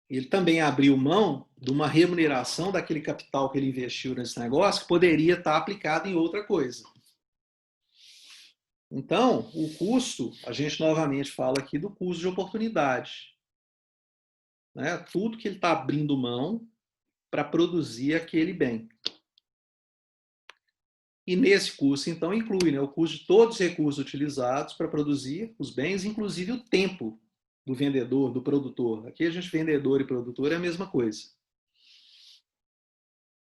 Ele também abriu mão de uma remuneração daquele capital que ele investiu nesse negócio que poderia estar aplicado em outra coisa. Então, o custo, a gente novamente fala aqui do custo de oportunidade. Né? Tudo que ele está abrindo mão para produzir aquele bem. E nesse custo, então, inclui, né, o custo de todos os recursos utilizados para produzir os bens, inclusive o tempo do vendedor, do produtor. Aqui a gente, vendedor e produtor, é a mesma coisa.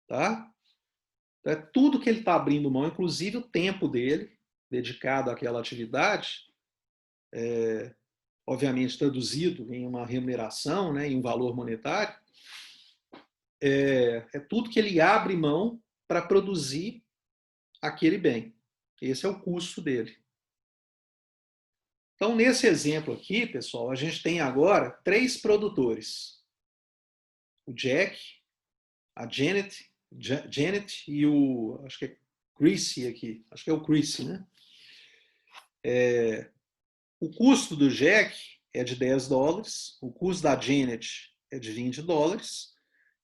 Tá? Então, é tudo que ele está abrindo mão, inclusive o tempo dele, dedicado àquela atividade, obviamente traduzido em uma remuneração, né, em um valor monetário, é tudo que ele abre mão para produzir aquele bem. Esse é o custo dele. Então, nesse exemplo aqui, pessoal, a gente tem agora 3 produtores. O Jack, a Janet e o, acho que é Chrissy aqui. Acho que é o Chrissy, né? O custo do Jack é de $10, o custo da Janet é de $20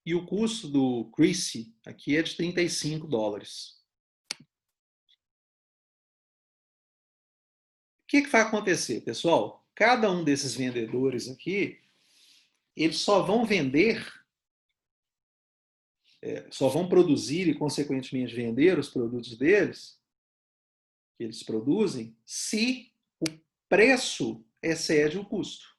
e o custo do Chrissy aqui é de $35. O que vai acontecer, pessoal? Cada um desses vendedores aqui, eles só vão vender, só vão produzir e, consequentemente, vender os produtos deles, que eles produzem, se o preço excede o custo.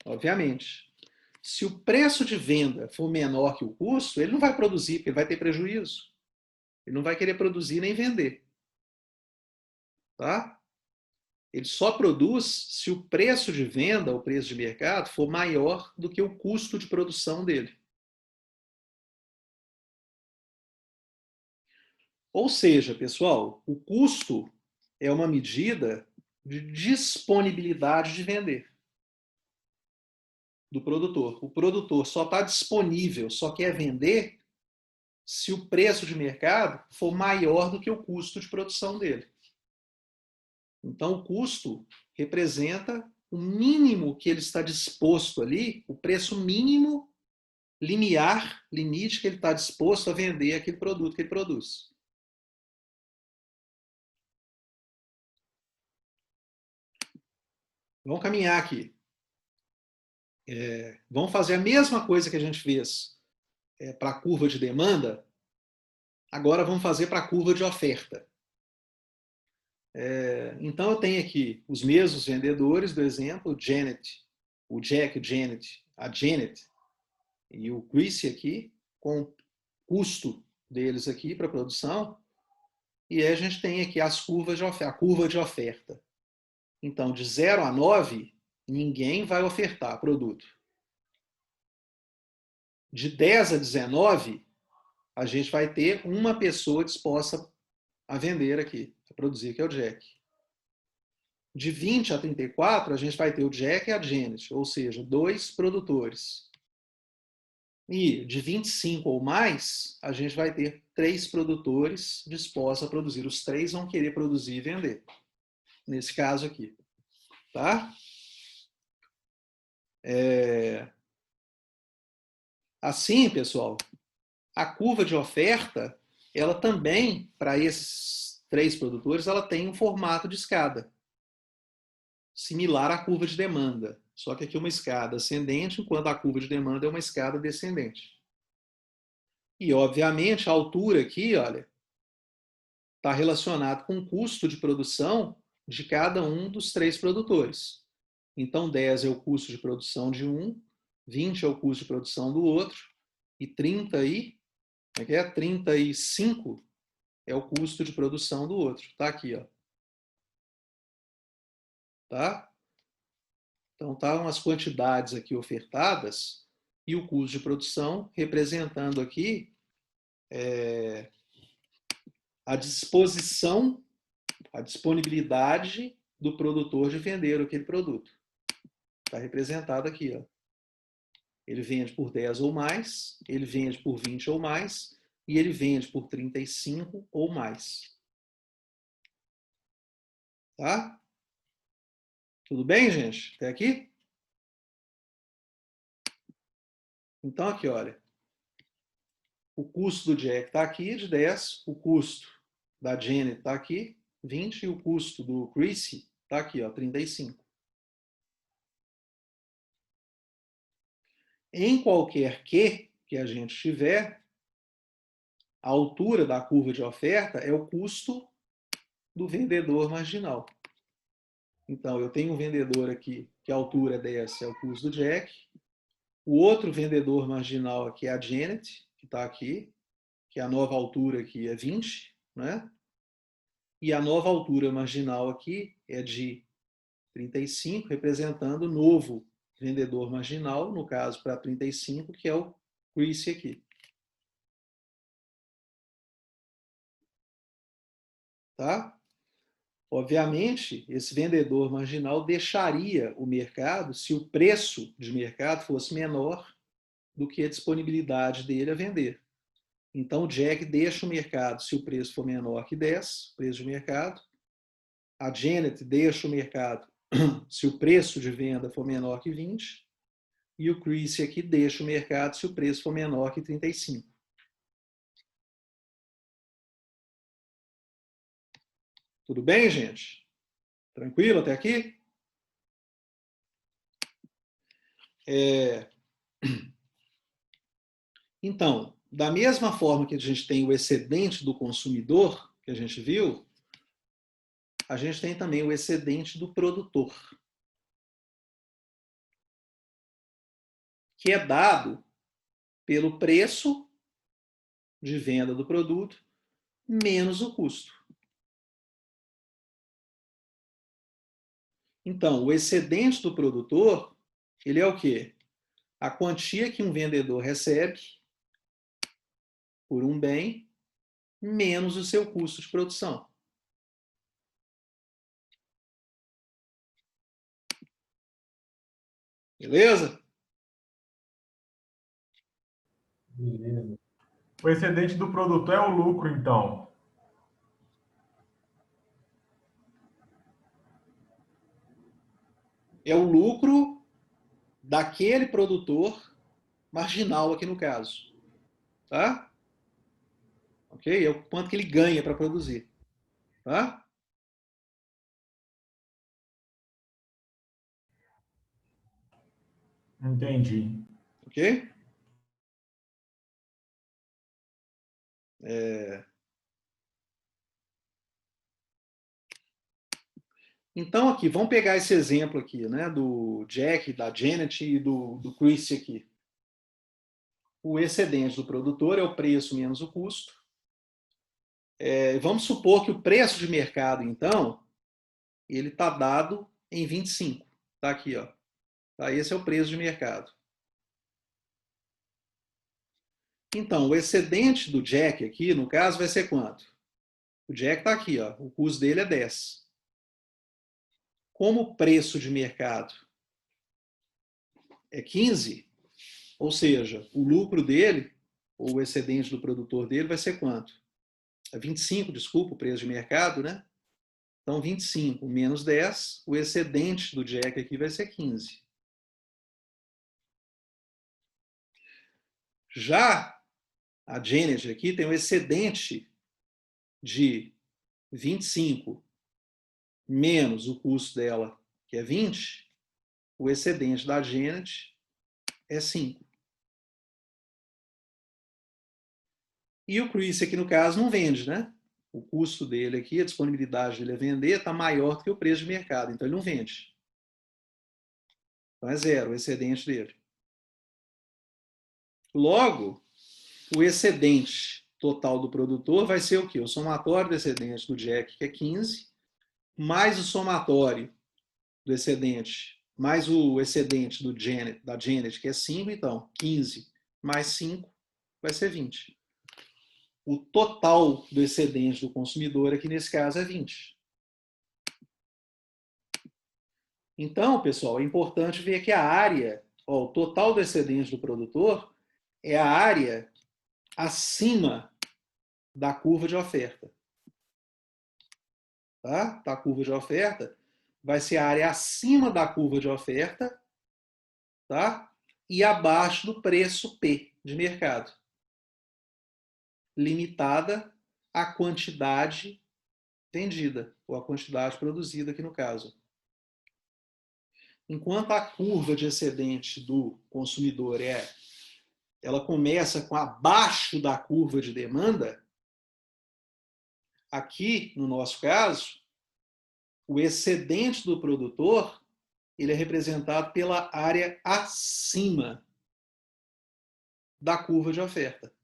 Obviamente. Se o preço de venda for menor que o custo, ele não vai produzir, porque ele vai ter prejuízo. Ele não vai querer produzir nem vender. Tá? Ele só produz se o preço de venda, o preço de mercado, for maior do que o custo de produção dele. Ou seja, pessoal, o custo é uma medida de disponibilidade de vender do produtor. O produtor só está disponível, só quer vender se o preço de mercado for maior do que o custo de produção dele. Então, o custo representa o mínimo que ele está disposto ali, o preço mínimo, limiar, limite que ele está disposto a vender aquele produto que ele produz. Vamos caminhar aqui. Vamos fazer a mesma coisa que a gente fez para a curva de demanda, agora vamos fazer para a curva de oferta. Então, eu tenho aqui os mesmos vendedores do exemplo, o Janet, o Jack, o Janet, a Janet e o Chris aqui, com o custo deles aqui para a produção, e aí a gente tem aqui as curvas de oferta, a curva de oferta. Então, de 0 a 9, ninguém vai ofertar produto. De 10 a 19, a gente vai ter uma pessoa disposta a vender aqui, a produzir, que é o Jack. De 20 a 34, a gente vai ter o Jack e a Janet, ou seja, 2 produtores. E de 25 ou mais, a gente vai ter 3 produtores dispostos a produzir. Os 3 vão querer produzir e vender. Nesse caso aqui. Tá? Assim, pessoal, a curva de oferta, ela também, para esses 3 produtores, ela tem um formato de escada. Similar à curva de demanda. Só que aqui é uma escada ascendente, enquanto a curva de demanda é uma escada descendente. E, obviamente, a altura aqui, olha, está relacionado com o custo de produção de cada um dos 3 produtores. Então, 10 é o custo de produção de um, 20 é o custo de produção do outro, e 35 é o custo de produção do outro. Está aqui, ó. Tá? Então, estão as quantidades aqui ofertadas e o custo de produção representando aqui a disposição, a disponibilidade do produtor de vender aquele produto. Está representado aqui, ó. Ele vende por 10 ou mais, ele vende por 20 ou mais, e ele vende por 35 ou mais. Tá? Tudo bem, gente? Até aqui? Então, aqui, olha. O custo do Jack está aqui, de 10. O custo da Janet está aqui, 20. E o custo do Chrissy está aqui, ó, 35. Em qualquer que a gente tiver, a altura da curva de oferta é o custo do vendedor marginal. Então, eu tenho um vendedor aqui que a altura dessa é o custo do Jack. O outro vendedor marginal aqui é a Janet, que está aqui, que a nova altura aqui é 20, né? E a nova altura marginal aqui é de 35, representando o novo vendedor marginal, no caso para 35, que é o Chris aqui. Tá? Obviamente, esse vendedor marginal deixaria o mercado se o preço de mercado fosse menor do que a disponibilidade dele a vender. Então, o Jack deixa o mercado se o preço for menor que 10, preço de mercado. A Janet deixa o mercado se o preço de venda for menor que 20. E o Chris aqui deixa o mercado se o preço for menor que 35. Tudo bem, gente? Tranquilo até aqui? Então, da mesma forma que a gente tem o excedente do consumidor, que a gente viu, a gente tem também o excedente do produtor, que é dado pelo preço de venda do produto menos o custo. Então, o excedente do produtor, ele é o quê? A quantia que um vendedor recebe por um bem, menos o seu custo de produção. Beleza? Beleza. O excedente do produtor é o lucro, então. É o lucro daquele produtor marginal aqui no caso. Tá? Ok? É o quanto que ele ganha para produzir. Tá? Entendi. Ok? Então, aqui, vamos pegar esse exemplo aqui, né, do Jack, da Janet e do Chris aqui. O excedente do produtor é o preço menos o custo. Vamos supor que o preço de mercado, então, ele está dado em 25. Está aqui, ó. Tá, esse é o preço de mercado. Então, o excedente do Jack aqui, no caso, vai ser quanto? O Jack está aqui, ó. O custo dele é 10. Como o preço de mercado é 15, ou seja, o lucro dele, ou o excedente do produtor dele, vai ser quanto? É 25, desculpa, o preço de mercado, né? Então, 25 menos 10, o excedente do Jack aqui vai ser 15. Já a Janet aqui tem um excedente de 25 menos o custo dela, que é 20, o excedente da Janet é 5. E o Chris aqui, no caso, não vende, né? O custo dele aqui, a disponibilidade dele a vender, está maior do que o preço de mercado, então ele não vende. Então é zero o excedente dele. Logo, o excedente total do produtor vai ser o quê? O somatório do excedente do Jack, que é 15, mais o somatório do excedente, mais o excedente da Janet, que é 5, então 15 mais 5 vai ser 20. O total do excedente do consumidor aqui nesse caso é 20. Então, pessoal, é importante ver que a área, ó, o total do excedente do produtor é a área acima da curva de oferta. Tá? A curva de oferta vai ser a área acima da curva de oferta, tá? E abaixo do preço P de mercado, limitada à quantidade vendida, ou a quantidade produzida aqui no caso. Enquanto a curva de excedente do consumidor ela começa com abaixo da curva de demanda, aqui, no nosso caso, o excedente do produtor ele é representado pela área acima da curva de oferta.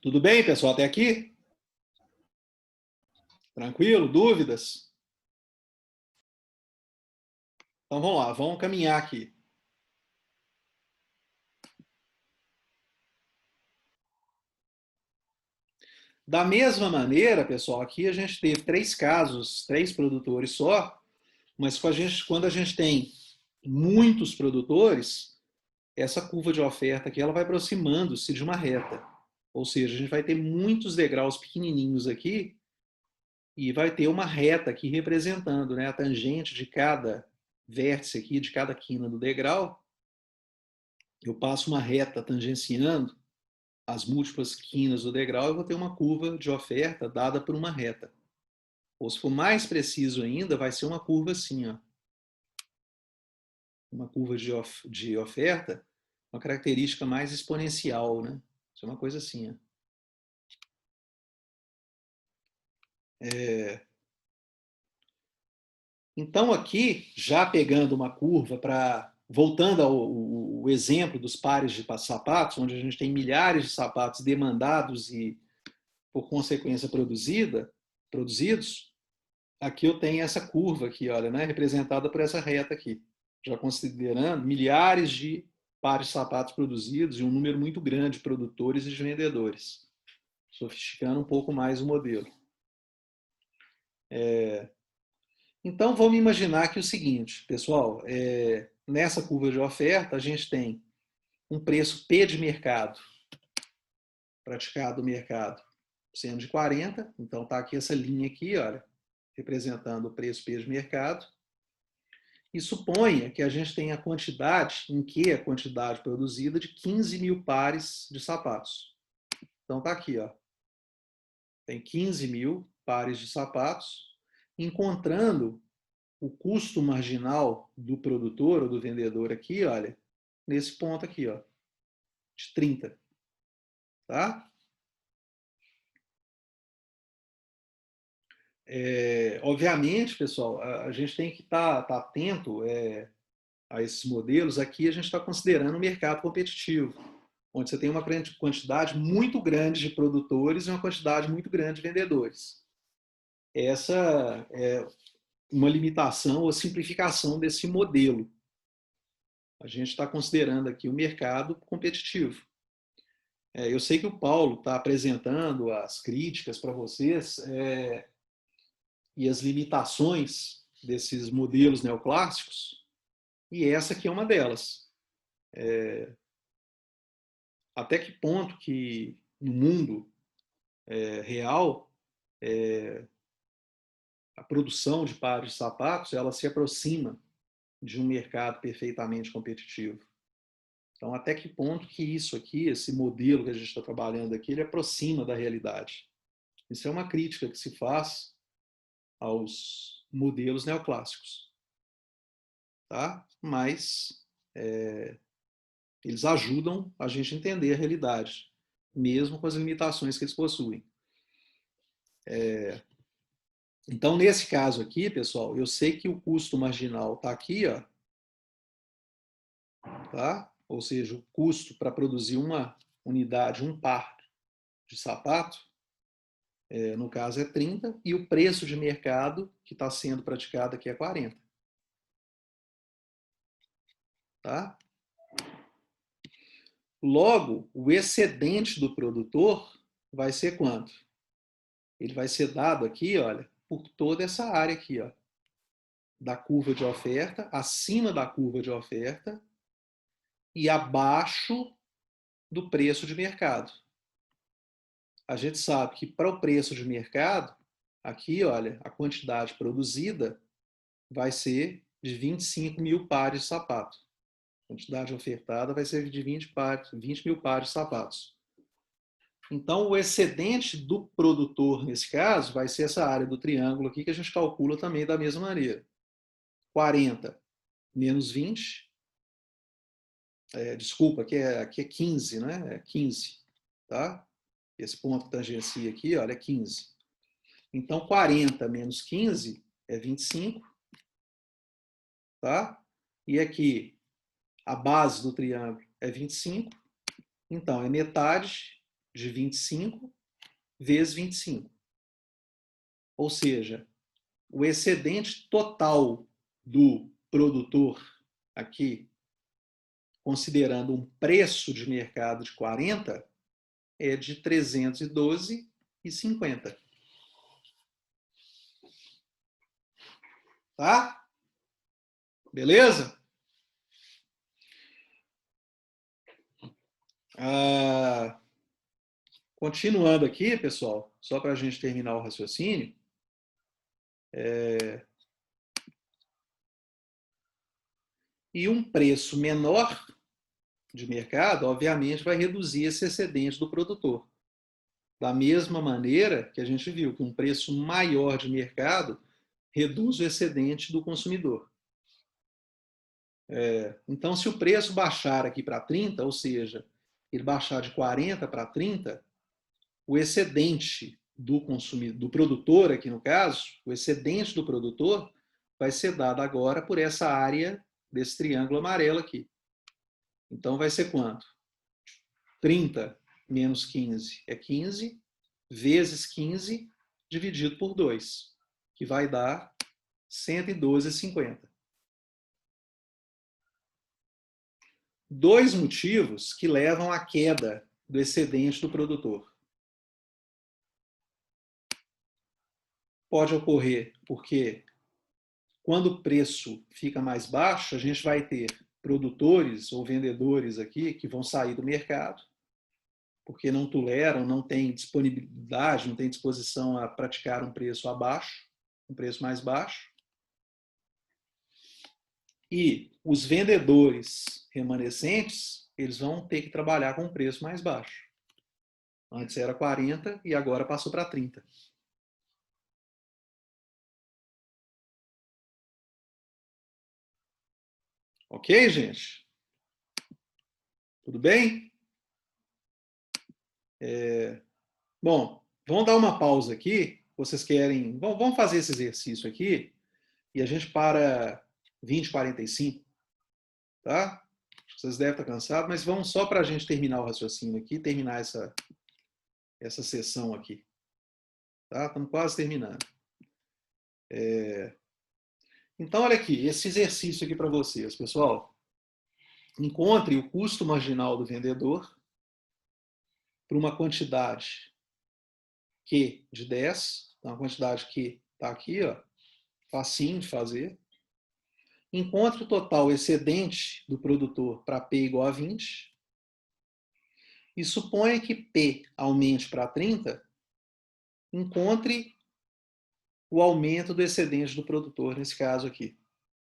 Tudo bem, pessoal, até aqui? Tranquilo? Dúvidas? Então vamos lá, vamos caminhar aqui. Da mesma maneira, pessoal, aqui a gente teve 3 casos, 3 produtores só, mas quando a gente tem muitos produtores, essa curva de oferta aqui ela vai aproximando-se de uma reta. Ou seja, a gente vai ter muitos degraus pequenininhos aqui e vai ter uma reta aqui representando, né, a tangente de cada vértice aqui, de cada quina do degrau. Eu passo uma reta tangenciando as múltiplas quinas do degrau, eu vou ter uma curva de oferta dada por uma reta. Ou se for mais preciso ainda, vai ser uma curva assim, ó. Uma curva de oferta, uma característica mais exponencial, né? Isso é uma coisa assim, ó. Então, aqui, já pegando uma curva para... Voltando ao exemplo dos pares de sapatos, onde a gente tem milhares de sapatos demandados e, por consequência, produzidos, aqui eu tenho essa curva aqui, olha, né, representada por essa reta aqui, já considerando milhares de pares de sapatos produzidos e um número muito grande de produtores e de vendedores, sofisticando um pouco mais o modelo. Então, vamos imaginar que é o seguinte, pessoal, nessa curva de oferta, a gente tem um preço P de mercado, praticado no mercado, sendo de 40, então está aqui essa linha aqui, olha, representando o preço P de mercado, e suponha que a gente tem a quantidade, em que a quantidade produzida de 15 mil pares de sapatos. Então está aqui, ó, tem 15 mil pares de sapatos, encontrando o custo marginal do produtor ou do vendedor aqui, olha, nesse ponto aqui, ó, de 30. Tá? Obviamente, pessoal, a gente tem que estar atento a esses modelos. Aqui a gente está considerando um mercado competitivo, onde você tem uma quantidade muito grande de produtores e uma quantidade muito grande de vendedores. Essa é uma limitação ou simplificação desse modelo. A gente está considerando aqui o mercado competitivo. Eu sei que o Paulo está apresentando as críticas para vocês e as limitações desses modelos neoclássicos, e essa aqui é uma delas. Até que ponto que no mundo real a produção de pares de sapatos ela se aproxima de um mercado perfeitamente competitivo. Então, até que ponto que isso aqui, esse modelo que a gente está trabalhando aqui, ele aproxima da realidade? Isso é uma crítica que se faz aos modelos neoclássicos. Tá? Mas eles ajudam a gente a entender a realidade, mesmo com as limitações que eles possuem. Então, nesse caso aqui, pessoal, eu sei que o custo marginal está aqui, ó, tá? Ou seja, o custo para produzir uma unidade, um par de sapato, no caso é 30, e o preço de mercado que está sendo praticado aqui é 40. Tá? Logo, o excedente do produtor vai ser quanto? Ele vai ser dado aqui, olha, por toda essa área aqui, ó, da curva de oferta, acima da curva de oferta e abaixo do preço de mercado. A gente sabe que para o preço de mercado, aqui, olha, a quantidade produzida vai ser de 25 mil pares de sapato. A quantidade ofertada vai ser de 20 mil pares de sapatos. Então, o excedente do produtor, nesse caso, vai ser essa área do triângulo aqui, que a gente calcula também da mesma maneira. 40 menos 20, desculpa, aqui é 15, né? É 15, tá? Esse ponto que tangencia aqui, olha, é 15. Então, 40 menos 15 é 25, tá? E aqui, a base do triângulo é 25, então é metade de 25 vezes 25. Ou seja, o excedente total do produtor aqui, considerando um preço de mercado de 40, é de 312,50. Tá? Beleza? Continuando aqui, pessoal, só para a gente terminar o raciocínio, e um preço menor de mercado, obviamente, vai reduzir esse excedente do produtor. Da mesma maneira que a gente viu que um preço maior de mercado reduz o excedente do consumidor. Então, se o preço baixar aqui para 30, ou seja, ele baixar de 40 para 30, o excedente do consumidor, do produtor aqui no caso, o excedente do produtor, vai ser dado agora por essa área desse triângulo amarelo aqui. Então vai ser quanto? 30 menos 15 é 15, vezes 15 dividido por 2, que vai dar 112,50. Dois motivos que levam à queda do excedente do produtor. Pode ocorrer porque, quando o preço fica mais baixo, a gente vai ter produtores ou vendedores aqui que vão sair do mercado, porque não toleram, não têm disponibilidade, não têm disposição a praticar um preço abaixo, um preço mais baixo. E os vendedores remanescentes, eles vão ter que trabalhar com um preço mais baixo. Antes era 40 e agora passou para 30. Ok, gente? Tudo bem? Bom, vamos dar uma pausa aqui. Vocês querem... Vamos fazer esse exercício aqui e a gente para 20h45, tá? Vocês devem estar cansados, mas vamos só para a gente terminar o raciocínio aqui, terminar essa sessão aqui. Tá? Estamos quase terminando. Então, olha aqui, esse exercício aqui para vocês, pessoal. Encontre o custo marginal do vendedor para uma quantidade Q de 10, então a quantidade Q está aqui, ó, facinho de fazer. Encontre o total excedente do produtor para P igual a 20 e suponha que P aumente para 30, encontre o aumento do excedente do produtor, nesse caso aqui.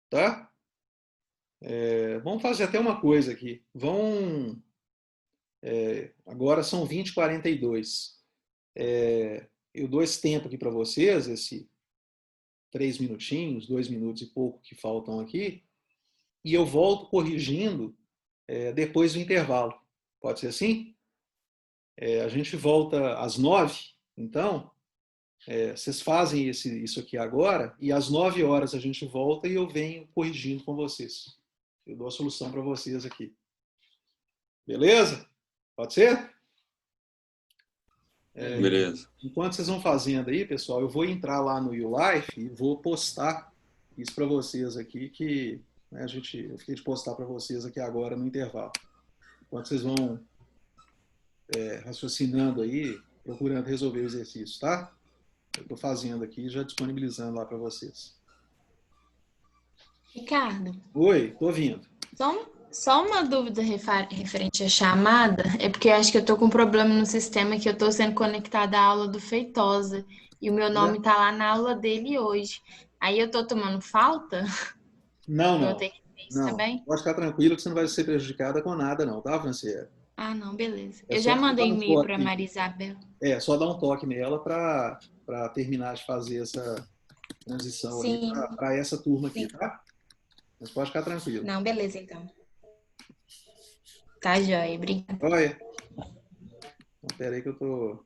Tá? Vamos fazer até uma coisa aqui. Agora são 20h42. Eu dou esse tempo aqui para vocês, esse 3 minutinhos, 2 minutos e pouco que faltam aqui, e eu volto corrigindo depois do intervalo. Pode ser assim? A gente volta às 9, então, vocês fazem isso aqui agora, e às 9 horas a gente volta e eu venho corrigindo com vocês. Eu dou a solução para vocês aqui. Beleza? Pode ser? Beleza. Enquanto vocês vão fazendo aí, pessoal, eu vou entrar lá no YouLife e vou postar isso para vocês aqui, que né, eu fiquei de postar para vocês aqui agora no intervalo. Enquanto vocês vão raciocinando aí, procurando resolver o exercício, tá? Eu estou fazendo aqui e já disponibilizando lá para vocês. Ricardo, Oi, estou ouvindo. só uma dúvida referente à chamada, é porque eu acho que eu tô com um problema no sistema que eu tô sendo conectada à aula do Feitosa e o meu nome tá lá na aula dele hoje. Aí eu tô tomando falta? Não, Vou não. ter que ver isso Não. também? Pode ficar tranquilo que você não vai ser prejudicada com nada, não, tá, Franciele? Ah, não, beleza. É Eu só já você mandei dar um e-mail toque. para Maria Isabel. Só dar um toque nela para terminar de fazer essa transição aí Sim, para essa turma aqui, sim. tá? Mas pode ficar tranquilo. Não, beleza, então. Tá, joia. Obrigada. Olha. Então, pera aí que eu tô...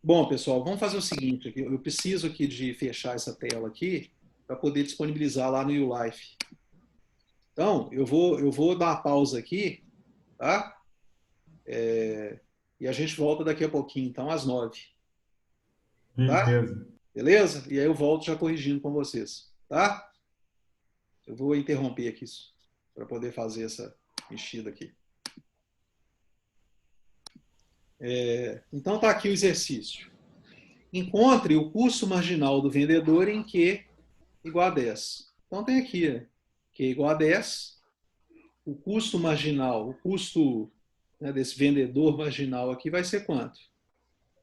Bom, pessoal, vamos fazer o seguinte. Eu preciso aqui de fechar essa tela aqui para poder disponibilizar lá no YouLife. Então, eu vou dar uma pausa aqui, tá? E a gente volta daqui a pouquinho, então, às 9. Tá? Beleza. Beleza? E aí eu volto já corrigindo com vocês, tá? Eu vou interromper aqui para poder fazer essa mexida aqui. Então, está aqui o exercício. Encontre o custo marginal do vendedor em Q igual a 10. Então, tem aqui, né? Q igual a 10. O custo marginal, o custo desse vendedor marginal aqui vai ser quanto?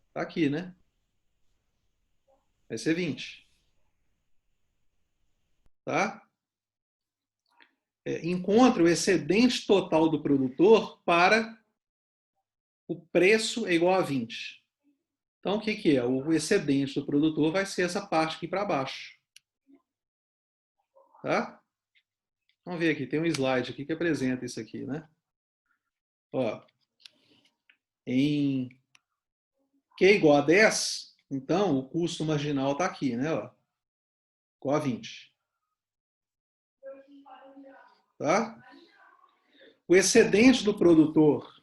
Está aqui, né? Vai ser 20. Tá? Encontre o excedente total do produtor para o preço é igual a 20. Então, o que é? O excedente do produtor vai ser essa parte aqui para baixo. Tá? Vamos ver aqui, tem um slide aqui que apresenta isso aqui, né? Ó, em Q igual a 10, então o custo marginal está aqui, né? Ó, igual a 20. Tá? O excedente do produtor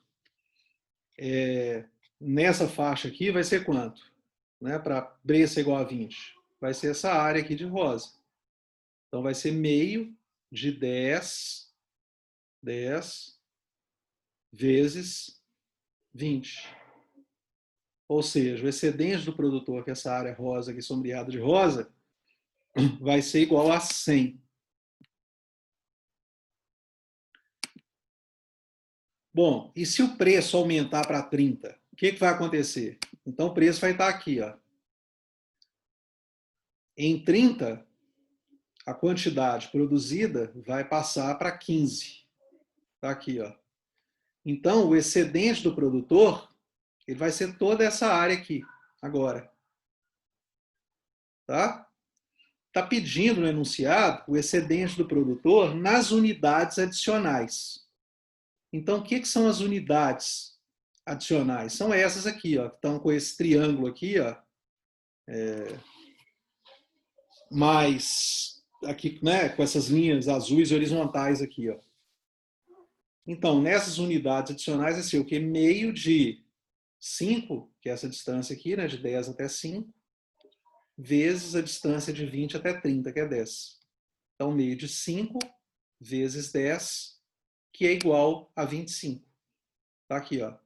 nessa faixa aqui vai ser quanto? Né? Para preço igual a 20. Vai ser essa área aqui de rosa. Então vai ser meio de 10 vezes 20. Ou seja, o excedente do produtor, que é essa área rosa aqui sombreada de rosa, vai ser igual a 100. Bom, e se o preço aumentar para 30, o que vai acontecer? Então o preço vai estar aqui, ó. Em 30, a quantidade produzida vai passar para 15. Está aqui, ó. Então o excedente do produtor, ele vai ser toda essa área aqui, agora. Tá? Está pedindo no enunciado o excedente do produtor nas unidades adicionais. Então, o que são as unidades adicionais? São essas aqui, ó, que estão com esse triângulo aqui, ó, mais aqui, né, com essas linhas azuis horizontais aqui, ó. Então, nessas unidades adicionais, é assim, o que? Meio de 5, que é essa distância aqui, né, de 10 até 5, vezes a distância de 20 até 30, que é 10. Então, meio de 5 vezes 10, que é igual a 25. Tá aqui, ó.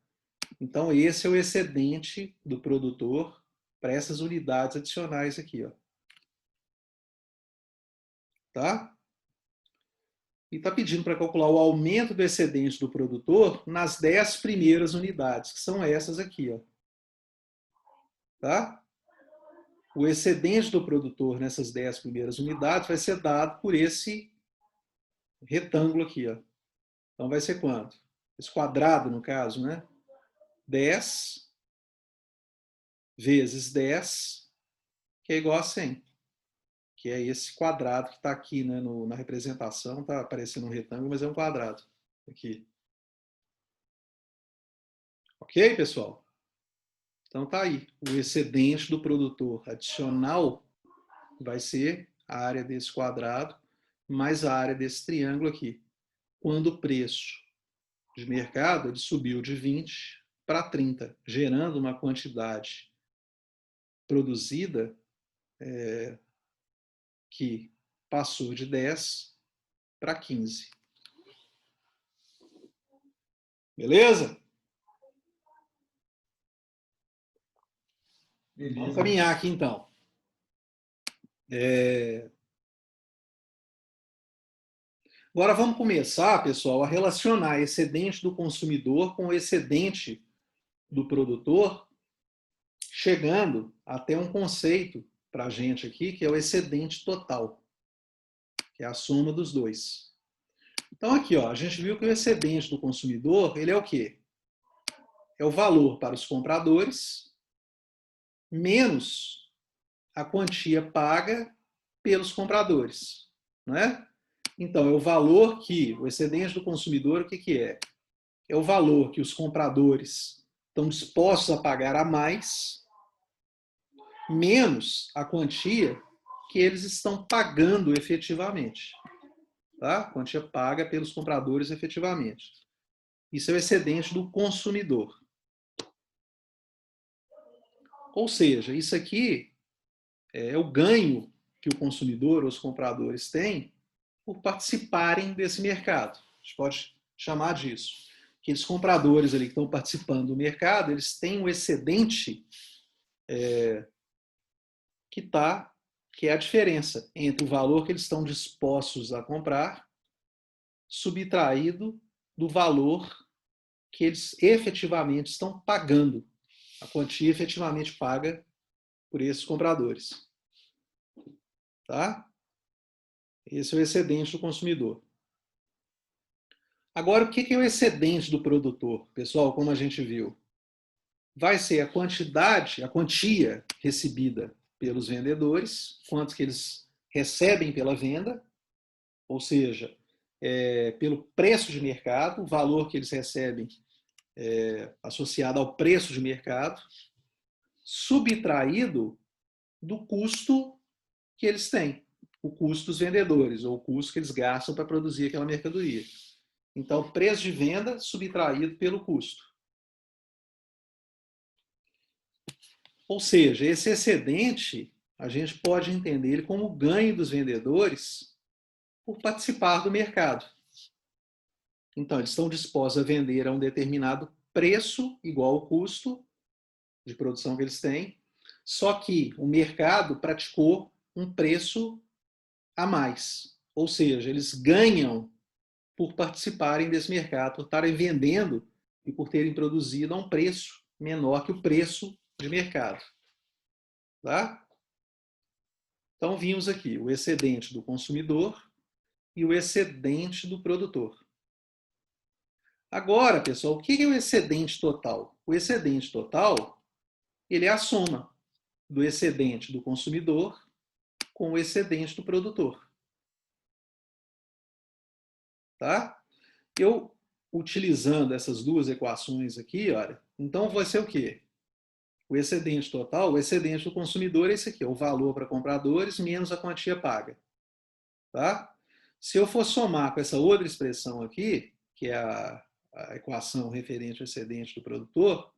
Então, esse é o excedente do produtor para essas unidades adicionais aqui, ó. Tá? E está pedindo para calcular o aumento do excedente do produtor nas 10 primeiras unidades, que são essas aqui, ó. Tá? O excedente do produtor nessas 10 primeiras unidades vai ser dado por esse retângulo aqui, ó. Então vai ser quanto? Esse quadrado, no caso, né? 10 vezes 10, que é igual a 100. Que é esse quadrado que está aqui, né, na representação. Está aparecendo um retângulo, mas é um quadrado. Aqui. Ok, pessoal? Então tá aí. O excedente do produtor adicional vai ser a área desse quadrado mais a área desse triângulo aqui. Quando o preço de mercado ele subiu de 20 para 30, gerando uma quantidade produzida que passou de 10 para 15. Beleza? Beleza. Vamos caminhar aqui então. Agora vamos começar, pessoal, a relacionar excedente do consumidor com o excedente do produtor, chegando até um conceito para a gente aqui, que é o excedente total, que é a soma dos dois. Então aqui, ó, a gente viu que o excedente do consumidor, ele é o quê? É o valor para os compradores menos a quantia paga pelos compradores, não é? Então, é o valor que, o excedente do consumidor, o que é? É o valor que os compradores estão dispostos a pagar a mais, menos a quantia que eles estão pagando efetivamente. Tá? A quantia paga pelos compradores efetivamente. Isso é o excedente do consumidor. Ou seja, isso aqui é o ganho que o consumidor ou os compradores têm por participarem desse mercado. A gente pode chamar disso. Aqueles compradores ali que estão participando do mercado, eles têm um excedente que é a diferença entre o valor que eles estão dispostos a comprar, subtraído do valor que eles efetivamente estão pagando, a quantia efetivamente paga por esses compradores. Tá? Esse é o excedente do consumidor. Agora, o que é o excedente do produtor? Pessoal, como a gente viu, vai ser a quantia recebida pelos vendedores, quanto que eles recebem pela venda, ou seja, pelo preço de mercado, o valor que eles recebem associada ao preço de mercado, subtraído do custo que eles têm, o custo dos vendedores, ou o custo que eles gastam para produzir aquela mercadoria. Então, preço de venda subtraído pelo custo. Ou seja, esse excedente, a gente pode entender ele como ganho dos vendedores por participar do mercado. Então, eles estão dispostos a vender a um determinado preço igual ao custo de produção que eles têm, só que o mercado praticou um preço a mais. Ou seja, eles ganham por participarem desse mercado, por estarem vendendo e por terem produzido a um preço menor que o preço de mercado. Tá? Então, vimos aqui o excedente do consumidor e o excedente do produtor. Agora, pessoal, o que é o excedente total? O excedente total, ele é a soma do excedente do consumidor com o excedente do produtor. Tá? Eu, utilizando essas duas equações aqui, olha, então vai ser o quê? O excedente total, o excedente do consumidor é esse aqui, é o valor para compradores menos a quantia paga. Tá? Se eu for somar com essa outra expressão aqui, que é a equação referente ao excedente do produtor,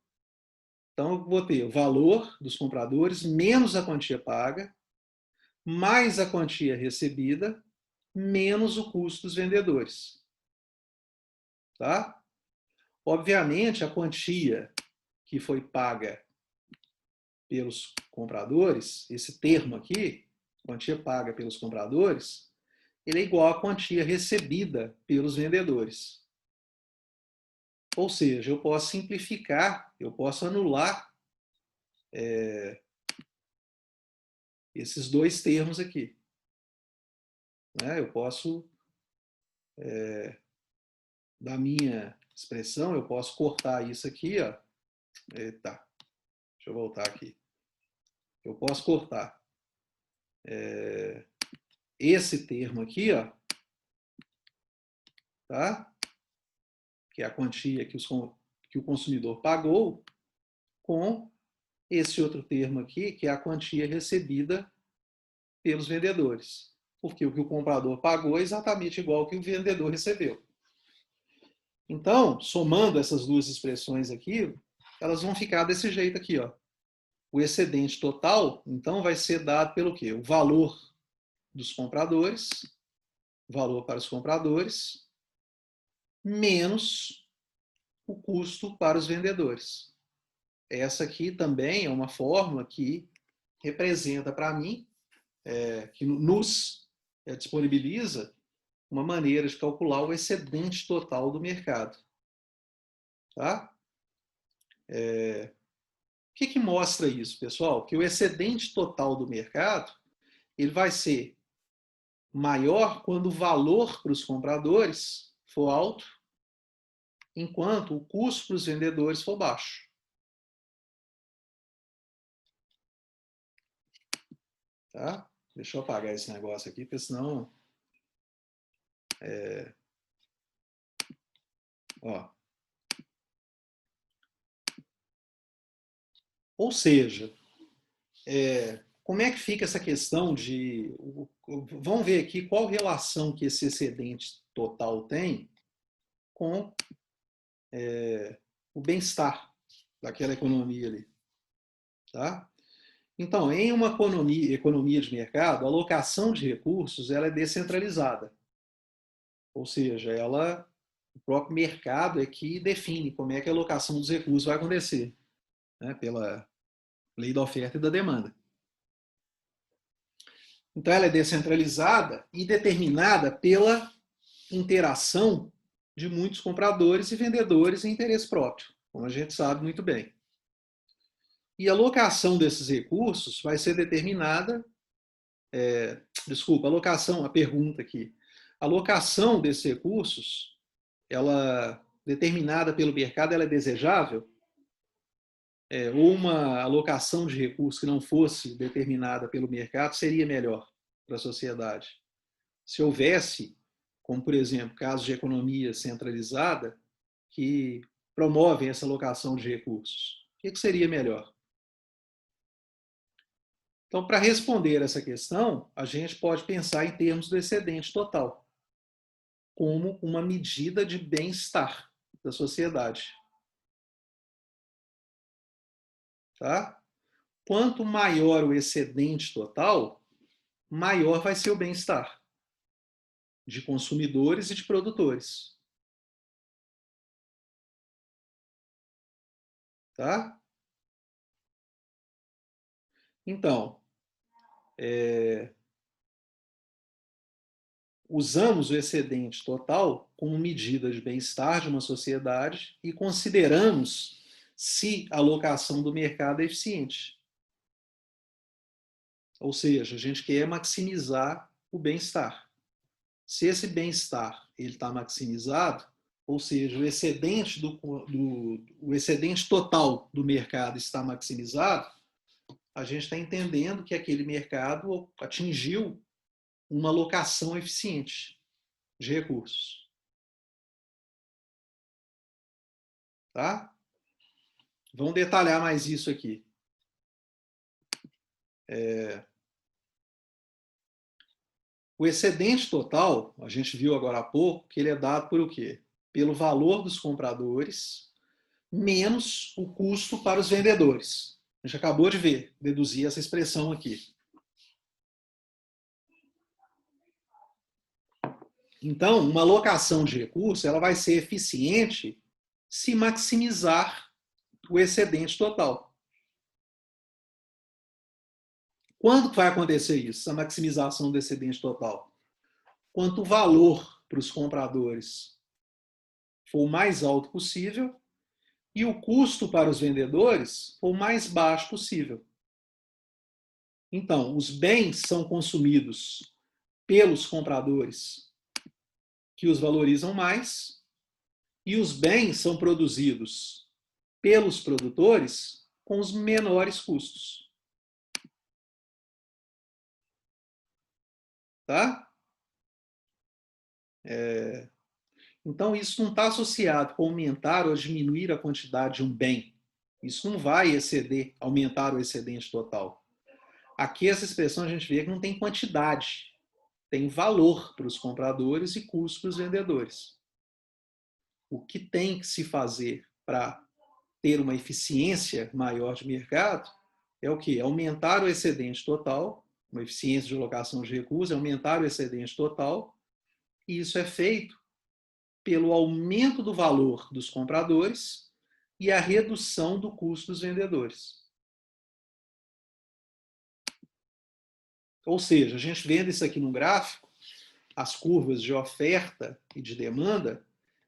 então eu vou ter o valor dos compradores menos a quantia paga, mais a quantia recebida, menos o custo dos vendedores. Tá? Obviamente, a quantia que foi paga pelos compradores, esse termo aqui, quantia paga pelos compradores, ele é igual à quantia recebida pelos vendedores. Ou seja, eu posso simplificar, eu posso anular esses dois termos aqui. Né? Eu posso, da minha expressão, eu posso cortar isso aqui. Ó. Tá. Deixa eu voltar aqui. Eu posso cortar esse termo aqui, ó, tá? Que é a quantia que o consumidor pagou, com esse outro termo aqui, que é a quantia recebida pelos vendedores. Porque o que o comprador pagou é exatamente igual ao que o vendedor recebeu. Então, somando essas duas expressões aqui, elas vão ficar desse jeito aqui, ó. O excedente total, então, vai ser dado pelo quê? O valor dos compradores, valor para os compradores, menos o custo para os vendedores. Essa aqui também é uma fórmula que representa para mim, que nos disponibiliza uma maneira de calcular o excedente total do mercado. Tá? O que mostra isso, pessoal? Que o excedente total do mercado ele vai ser maior quando o valor para os compradores for alto, enquanto o custo para os vendedores for baixo. Tá? Deixa eu apagar esse negócio aqui, porque senão... Ó. Ou seja, como é que fica essa questão de... Vamos ver aqui qual relação que esse excedente total tem com o bem-estar daquela economia ali. Tá? Então, em uma economia de mercado, a alocação de recursos ela é descentralizada. Ou seja, o próprio mercado é que define como é que a alocação dos recursos vai acontecer, né, pela lei da oferta e da demanda. Então, ela é descentralizada e determinada pela interação de muitos compradores e vendedores em interesse próprio, como a gente sabe muito bem. E a alocação desses recursos vai ser determinada... a pergunta aqui. A alocação desses recursos, ela determinada pelo mercado, ela é desejável? Ou uma alocação de recursos que não fosse determinada pelo mercado seria melhor para a sociedade? Se houvesse, como por exemplo, casos de economia centralizada, que promovem essa alocação de recursos? O que seria melhor? Então, para responder essa questão, a gente pode pensar em termos do excedente total, como uma medida de bem-estar da sociedade. Tá? Quanto maior o excedente total, maior vai ser o bem-estar de consumidores e de produtores. Tá? Então, usamos o excedente total como medida de bem-estar de uma sociedade e consideramos se a alocação do mercado é eficiente. Ou seja, a gente quer maximizar o bem-estar. Se esse bem-estar está maximizado, ou seja, o excedente total do mercado está maximizado, a gente está entendendo que aquele mercado atingiu uma alocação eficiente de recursos. Tá? Vamos detalhar mais isso aqui. O excedente total, a gente viu agora há pouco, que ele é dado por o quê? Pelo valor dos compradores menos o custo para os vendedores. A gente acabou de ver, deduzir essa expressão aqui. Então, uma alocação de recursos ela vai ser eficiente se maximizar o excedente total. Quando vai acontecer isso, a maximização do excedente total? Quanto o valor para os compradores for o mais alto possível e o custo para os vendedores for o mais baixo possível. Então, os bens são consumidos pelos compradores que os valorizam mais e os bens são produzidos pelos produtores com os menores custos. Tá? Então, isso não está associado com aumentar ou diminuir a quantidade de um bem. Isso não vai aumentar o excedente total. Aqui, essa expressão a gente vê que não tem quantidade. Tem valor para os compradores e custo para os vendedores. O que tem que se fazer para ter uma eficiência maior de mercado é o quê? Aumentar o excedente total, uma eficiência de alocação de recursos, é aumentar o excedente total, e isso é feito pelo aumento do valor dos compradores e a redução do custo dos vendedores. Ou seja, a gente vendo isso aqui no gráfico, as curvas de oferta e de demanda,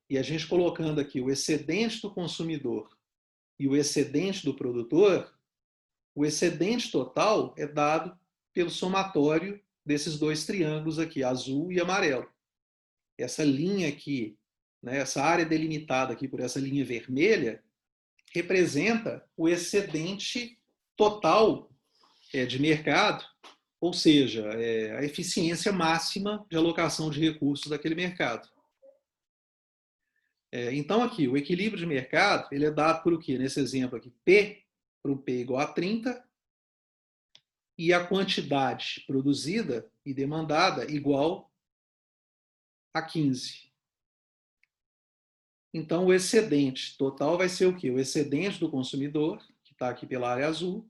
e a gente colocando aqui o excedente do consumidor e o excedente do produtor, o excedente total é dado pelo somatório desses dois triângulos aqui, azul e amarelo. Essa linha aqui, né, essa área delimitada aqui por essa linha vermelha, representa o excedente total de mercado, ou seja, a eficiência máxima de alocação de recursos daquele mercado. Então, aqui, o equilíbrio de mercado ele é dado por o quê? Nesse exemplo aqui, P, para um P igual a 30, e a quantidade produzida e demandada igual a 15. Então, o excedente total vai ser o quê? O excedente do consumidor, que está aqui pela área azul,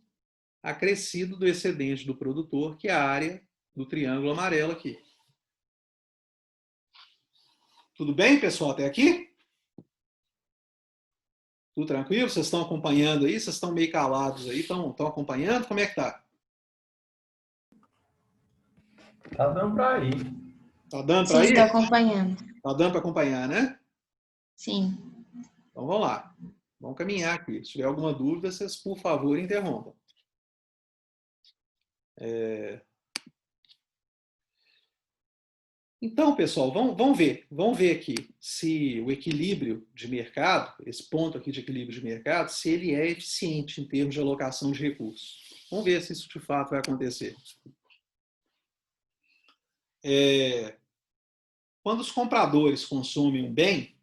acrescido do excedente do produtor, que é a área do triângulo amarelo aqui. Tudo bem, pessoal, até aqui? Tudo tranquilo? Vocês estão acompanhando aí? Vocês estão meio calados aí? Estão acompanhando? Como é que tá? Tá dando para ir. Tá dando Sim, para ir? estou acompanhando. Tá dando para acompanhar, né? Sim. Então vamos lá. Vamos caminhar aqui. Se tiver alguma dúvida, vocês, por favor, interrompam. Então, pessoal, vamos ver. Vamos ver aqui se o equilíbrio de mercado, esse ponto aqui de equilíbrio de mercado, se ele é eficiente em termos de alocação de recursos. Vamos ver se isso de fato vai acontecer. Quando os compradores consomem um bem,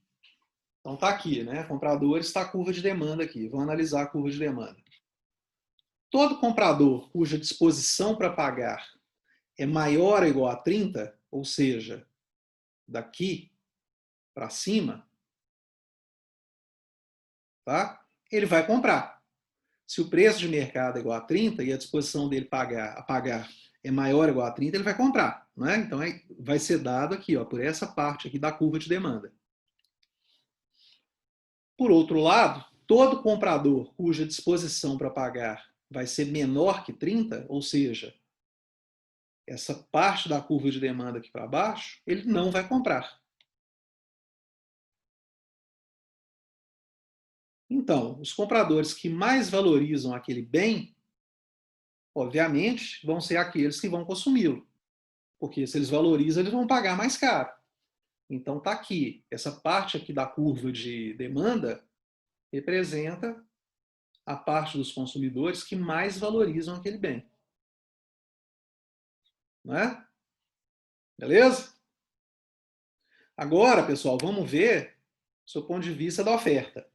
Então está aqui, né? Compradores, está a curva de demanda aqui. Vamos analisar a curva de demanda. Todo comprador cuja disposição para pagar é maior ou igual a 30, ou seja, daqui para cima, tá? Ele vai comprar. Se o preço de mercado é igual a 30 e a disposição dele a pagar é maior ou igual a 30, ele vai comprar. Né? Então vai ser dado aqui, ó, por essa parte aqui da curva de demanda. Por outro lado, todo comprador cuja disposição para pagar vai ser menor que 30, ou seja, essa parte da curva de demanda aqui para baixo, ele não vai comprar. Então, os compradores que mais valorizam aquele bem, obviamente, vão ser aqueles que vão consumi-lo. Porque se eles valorizam, eles vão pagar mais caro. Então, está aqui. Essa parte aqui da curva de demanda representa a parte dos consumidores que mais valorizam aquele bem. Não é? Beleza? Agora, pessoal, vamos ver do seu ponto de vista da oferta,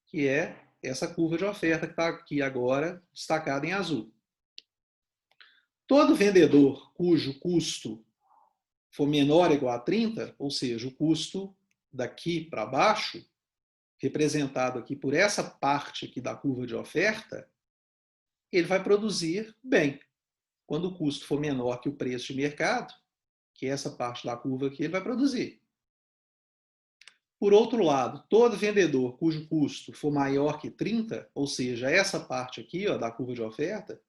que é essa curva de oferta que está aqui agora destacada em azul. Todo vendedor cujo custo for menor ou igual a 30, ou seja, o custo daqui para baixo, representado aqui por essa parte aqui da curva de oferta, ele vai produzir bem. Quando o custo for menor que o preço de mercado, que é essa parte da curva aqui, ele vai produzir. Por outro lado, todo vendedor cujo custo for maior que 30, ou seja, essa parte aqui, ó, da curva de oferta,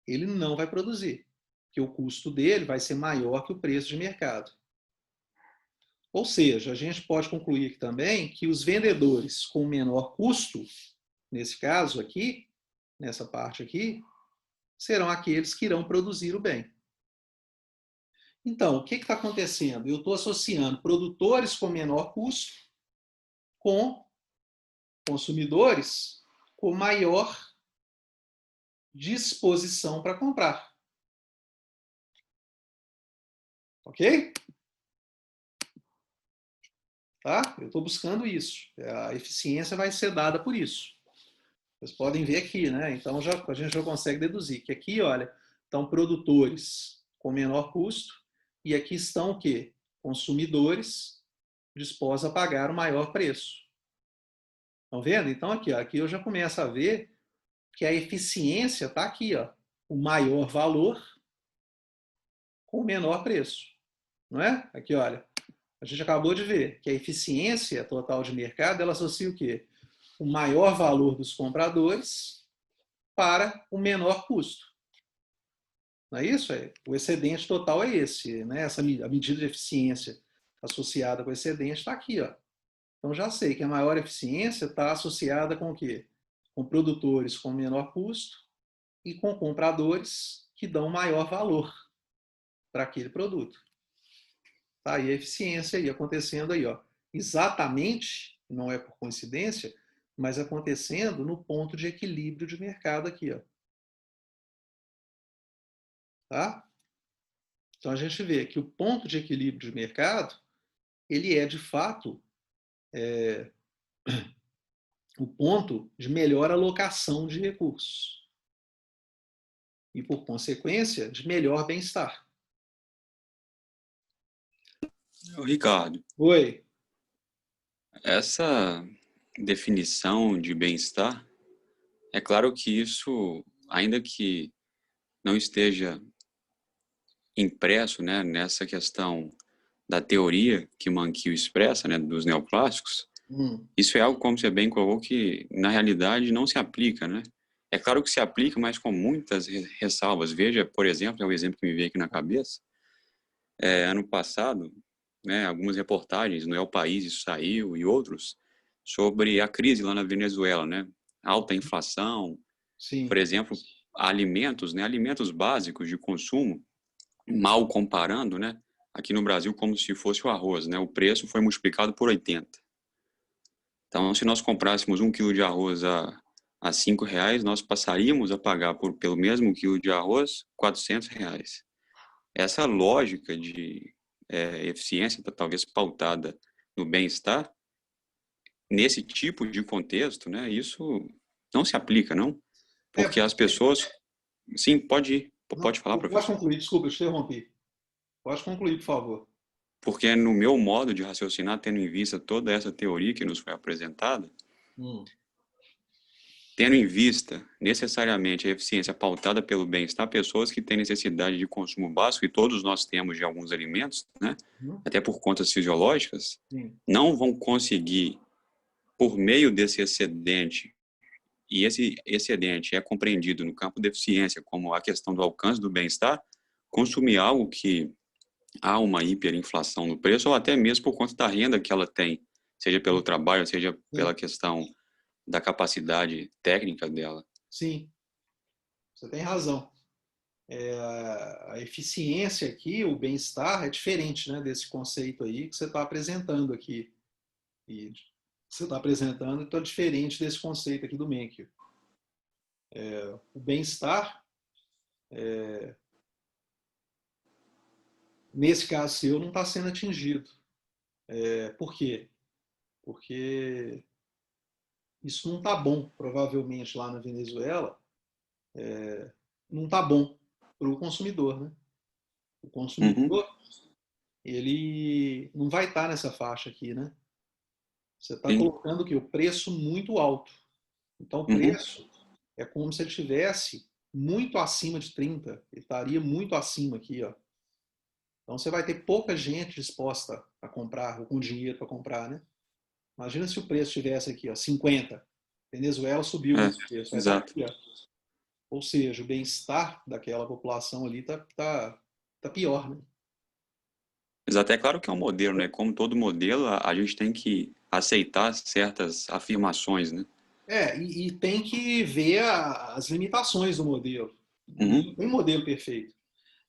ele não vai produzir, porque o custo dele vai ser maior que o preço de mercado. Ou seja, a gente pode concluir aqui também que os vendedores com menor custo, nesse caso aqui, nessa parte aqui, serão aqueles que irão produzir o bem. Então, o que está acontecendo? Eu estou associando produtores com menor custo com consumidores com maior disposição para comprar. Ok? Tá? Eu estou buscando isso. A eficiência vai ser dada por isso. Vocês podem ver aqui, né? Então a gente já consegue deduzir que aqui, olha, estão produtores com menor custo e aqui estão o quê? Consumidores dispostos a pagar o maior preço. Estão vendo? Então aqui, ó, aqui eu já começo a ver que a eficiência está aqui, ó, o maior valor com o menor preço. Não é? Aqui, olha. A gente acabou de ver que a eficiência total de mercado, ela associa o quê? O maior valor dos compradores para o menor custo. Não é isso? O excedente total é esse. Né? A medida de eficiência associada com o excedente está aqui. Ó. Então já sei que a maior eficiência está associada com o quê? Com produtores com menor custo e com compradores que dão maior valor para aquele produto. Tá? E a eficiência aí acontecendo aí, ó, exatamente, não é por coincidência, mas acontecendo no ponto de equilíbrio de mercado aqui. Ó. Tá? Então a gente vê que o ponto de equilíbrio de mercado, ele é de fato o ponto de melhor alocação de recursos. E por consequência, de melhor bem-estar. Ricardo, Oi. essa definição de bem-estar, é claro que isso, ainda que não esteja impresso, né, nessa questão da teoria que Mankiw expressa, né, dos neoclássicos, isso é algo, como você bem colocou, que na realidade não se aplica, né? É claro que se aplica, mas com muitas ressalvas. Veja, por exemplo, é um exemplo que me veio aqui na cabeça, ano passado, né, algumas reportagens no El País, isso saiu, e outros, sobre a crise lá na Venezuela, né? Alta inflação, Sim. Por exemplo, alimentos, né? Alimentos básicos de consumo, mal comparando, né? Aqui no Brasil, como se fosse o arroz, né? O preço foi multiplicado por 80. Então, se nós comprássemos 1 quilo de arroz a R$5, nós passaríamos a pagar pelo mesmo quilo de arroz R$400. Essa lógica de eficiência, talvez pautada no bem-estar, nesse tipo de contexto, né, isso não se aplica, não? Porque as pessoas... Sim, pode ir. Pode falar, Pode professor. concluir, desculpa, eu te interrompi. Pode concluir, por favor. Porque no meu modo de raciocinar, tendo em vista toda essa teoria que nos foi apresentada, tendo em vista necessariamente a eficiência pautada pelo bem-estar, pessoas que têm necessidade de consumo básico, e todos nós temos de alguns alimentos, né, até por contas fisiológicas, Sim. não vão conseguir, por meio desse excedente, e esse excedente é compreendido no campo da eficiência como a questão do alcance do bem-estar, consumir algo que há uma hiperinflação no preço, ou até mesmo por conta da renda que ela tem, seja pelo trabalho, seja pela questão da capacidade técnica dela. Sim, você tem razão. A eficiência aqui, o bem-estar, é diferente, né, desse conceito aí que você está apresentando aqui. E você está apresentando, então é diferente desse conceito aqui do Menkyo. O bem-estar, nesse caso seu, não está sendo atingido. Por quê? Porque isso não está bom, provavelmente, lá na Venezuela, não está bom para o consumidor, né? O consumidor, ele não vai estar nessa faixa aqui, né? Você está colocando aqui o preço muito alto. Então, o preço é como se ele estivesse muito acima de 30. Ele estaria muito acima aqui, ó. Então, você vai ter pouca gente disposta a comprar, ou com dinheiro para comprar, né? Imagina se o preço estivesse aqui, ó, 50. Venezuela subiu muito o preço. Vai estar aqui, ó. Ou seja, o bem-estar daquela população ali tá pior, né? Exato, é claro que é um modelo, né? Como todo modelo, a gente tem que aceitar certas afirmações, né? E tem que ver as limitações do modelo. Não tem modelo perfeito.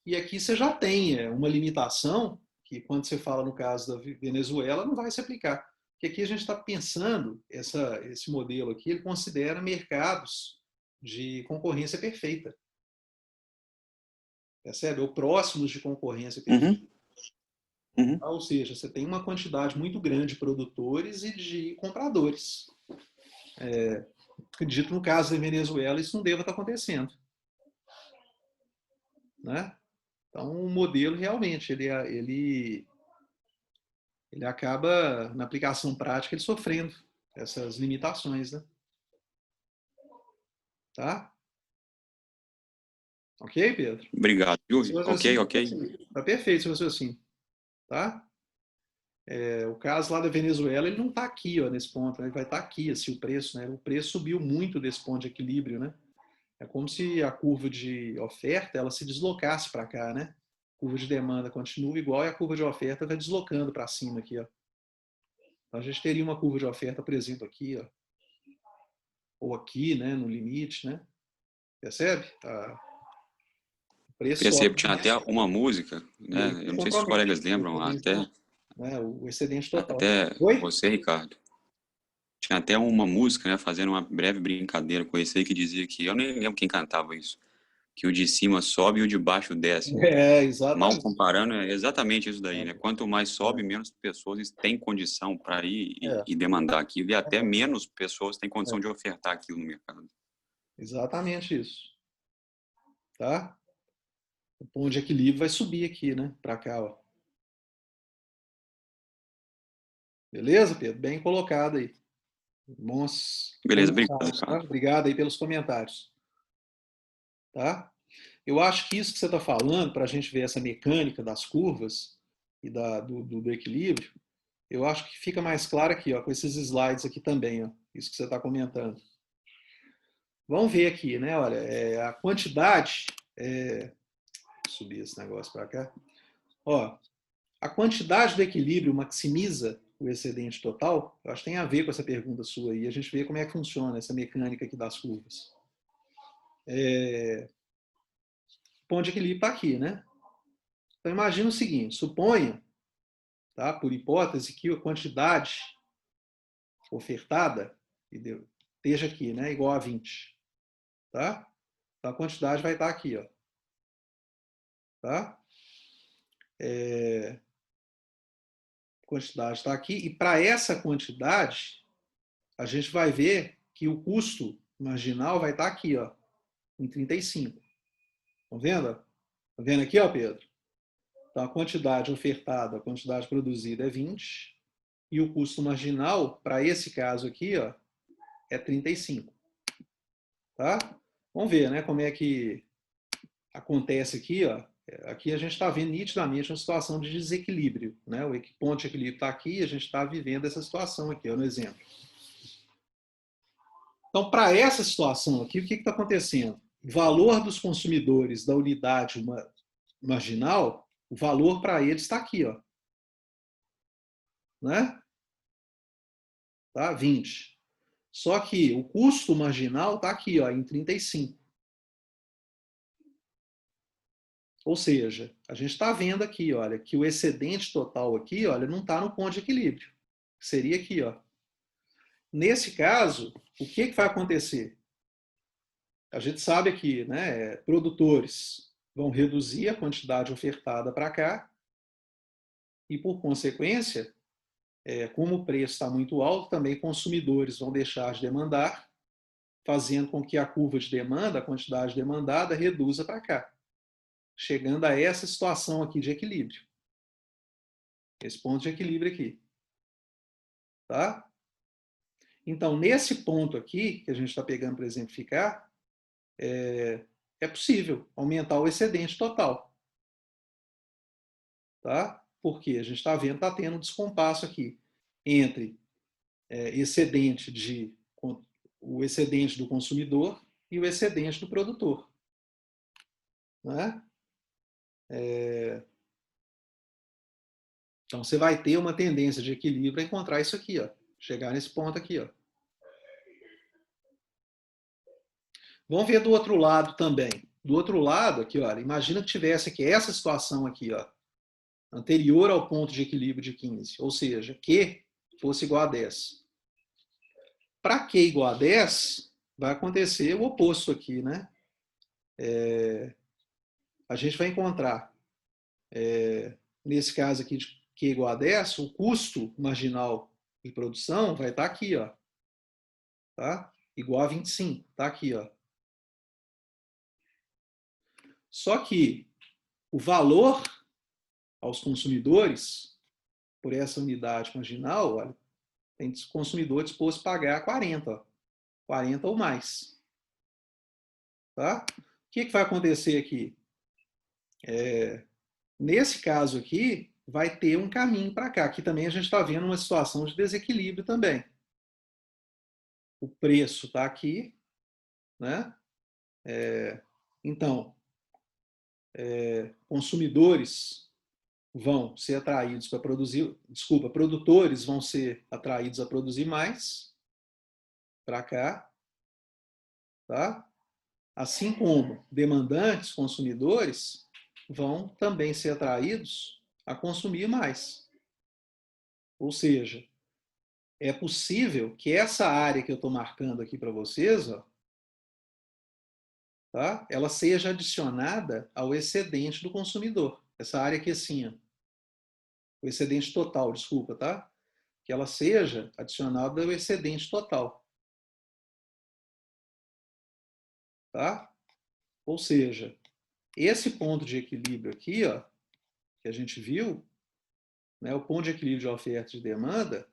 E aqui você já tem uma limitação que, quando você fala no caso da Venezuela, não vai se aplicar. Porque aqui a gente está pensando, esse modelo aqui, ele considera mercados de concorrência perfeita. Percebe? Ou próximos de concorrência perfeita. Ou seja, você tem uma quantidade muito grande de produtores e de compradores. Acredito, no caso da Venezuela, isso não deva estar acontecendo. Né? Então, o modelo realmente, ele acaba, na aplicação prática, ele sofrendo essas limitações. Né? Tá? Ok, Pedro? Obrigado, Yuri. Ok. Tá perfeito se você assim. Tá? O caso lá da Venezuela, ele não está aqui, ó, nesse ponto, né? Ele vai estar aqui, assim, o preço, né? O preço subiu muito desse ponto de equilíbrio, né? É como se a curva de oferta ela se deslocasse para cá, né? A curva de demanda continua igual e a curva de oferta vai deslocando para cima aqui, ó. Então a gente teria uma curva de oferta, por exemplo, aqui, ó, ou aqui, né, no limite, né? Percebe? O preço Percebo, sobe, tinha até uma música, né? Eu não sei se os colegas lembram, né, o excedente total. até Oi? você, Ricardo. Tinha até uma música, né, fazendo uma breve brincadeira com esse aí que dizia que, eu nem lembro quem cantava isso, que o de cima sobe e o de baixo desce. Mal Exatamente. comparando, é exatamente isso daí, né? Quanto mais sobe, menos pessoas têm condição para ir e demandar aquilo, e até menos pessoas têm condição de ofertar aquilo no mercado. Exatamente isso. Tá? O ponto de equilíbrio vai subir aqui, né? Para cá, ó. Beleza, Pedro? Bem colocado aí. Bons Beleza, obrigado, comentários, tá? Ricardo. Obrigado aí pelos comentários. Tá? Eu acho que isso que você está falando, para a gente ver essa mecânica das curvas e do equilíbrio, eu acho que fica mais claro aqui, ó, com esses slides aqui também, ó, isso que você está comentando. Vamos ver aqui, né? Olha, a quantidade. Vou subir esse negócio para cá. Ó, a quantidade do equilíbrio maximiza o excedente total? Eu acho que tem a ver com essa pergunta sua aí. A gente vê como é que funciona essa mecânica aqui das curvas. O ponto de equilíbrio está aqui, né? Então, imagina o seguinte, suponha, tá, por hipótese, que a quantidade ofertada esteja aqui, né, igual a 20. Tá? Então, a quantidade vai estar aqui. Ó, tá? A quantidade está aqui. E para essa quantidade, a gente vai ver que o custo marginal vai estar aqui, ó, em 35. Estão vendo? Está vendo aqui, ó, Pedro? Então, a quantidade ofertada, a quantidade produzida é 20, e o custo marginal, para esse caso aqui, ó, é 35. Tá? Vamos ver, né, como é que acontece aqui, ó. Aqui a gente está vendo nitidamente uma situação de desequilíbrio, né? O ponto de equilíbrio está aqui e a gente está vivendo essa situação aqui, ó, no exemplo. Então, para essa situação aqui, o que está acontecendo? O valor dos consumidores da unidade marginal, o valor para eles está aqui, ó, né? Tá? 20. Só que o custo marginal está aqui, ó, em 35. Ou seja, a gente está vendo aqui, olha, que o excedente total aqui, olha, não está no ponto de equilíbrio. Seria aqui, ó. Nesse caso, o que vai acontecer? A gente sabe aqui, né, produtores vão reduzir a quantidade ofertada para cá e, por consequência, como o preço está muito alto, também consumidores vão deixar de demandar, fazendo com que a curva de demanda, a quantidade demandada, reduza para cá, chegando a essa situação aqui de equilíbrio. Esse ponto de equilíbrio aqui. Tá? Então, nesse ponto aqui, que a gente está pegando para exemplificar, é possível aumentar o excedente total. Tá? Porque a gente está vendo que está tendo um descompasso aqui entre o excedente do consumidor e o excedente do produtor. Né? Então, você vai ter uma tendência de equilíbrio a encontrar isso aqui, ó, chegar nesse ponto aqui. Ó. Vamos ver do outro lado também. Do outro lado, aqui, olha, imagina que tivesse aqui essa situação aqui, ó, anterior ao ponto de equilíbrio de 15, ou seja, Q fosse igual a 10. Para Q igual a 10, vai acontecer o oposto aqui, né? A gente vai encontrar, nesse caso aqui de Q igual a 10, o custo marginal de produção vai estar aqui, ó, tá? Igual a 25, tá aqui, ó. Só que o valor aos consumidores por essa unidade marginal, olha, tem consumidor disposto a pagar 40, ó, 40 ou mais. Tá? O que vai acontecer aqui? Nesse caso aqui, vai ter um caminho para cá. Aqui também a gente está vendo uma situação de desequilíbrio também. O preço está aqui, né? Então, consumidores vão ser atraídos para produzir, produtores vão ser atraídos a produzir mais para cá, tá? Assim como demandantes, consumidores, vão também ser atraídos a consumir mais. Ou seja, é possível que essa área que eu estou marcando aqui para vocês, ó, tá? Ela seja adicionada ao excedente do consumidor. Essa área aqui assim, ó, o excedente total, desculpa, tá? Que ela seja adicionada ao excedente total. Tá? Ou seja, esse ponto de equilíbrio aqui, ó, que a gente viu, né, o ponto de equilíbrio de oferta e de demanda,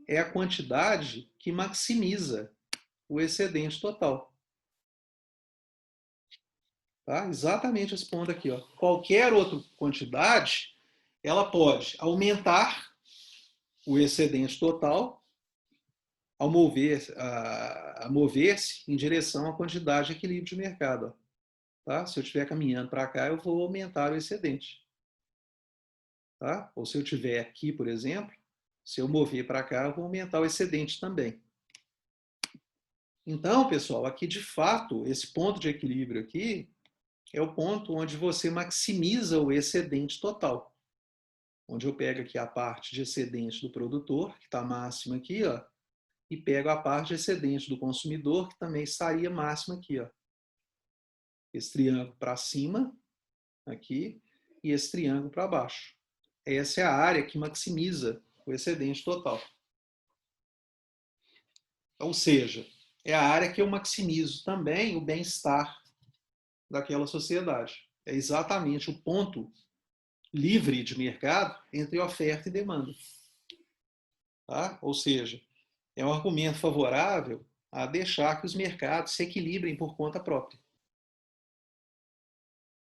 é a quantidade que maximiza o excedente total. Tá? Exatamente esse ponto aqui. Ó. Qualquer outra quantidade, ela pode aumentar o excedente total ao mover-se em direção à quantidade de equilíbrio de mercado. Ó. Tá? Se eu estiver caminhando para cá, eu vou aumentar o excedente. Tá? Ou se eu estiver aqui, por exemplo, se eu mover para cá, eu vou aumentar o excedente também. Então, pessoal, aqui de fato, esse ponto de equilíbrio aqui é o ponto onde você maximiza o excedente total. Onde eu pego aqui a parte de excedente do produtor, que está máxima aqui, ó, e pego a parte de excedente do consumidor, que também estaria máxima aqui. Ó. Esse triângulo para cima, aqui, e esse triângulo para baixo. Essa é a área que maximiza o excedente total. Ou seja, é a área que eu maximizo também o bem-estar daquela sociedade. É exatamente o ponto livre de mercado entre oferta e demanda. Tá? Ou seja, é um argumento favorável a deixar que os mercados se equilibrem por conta própria.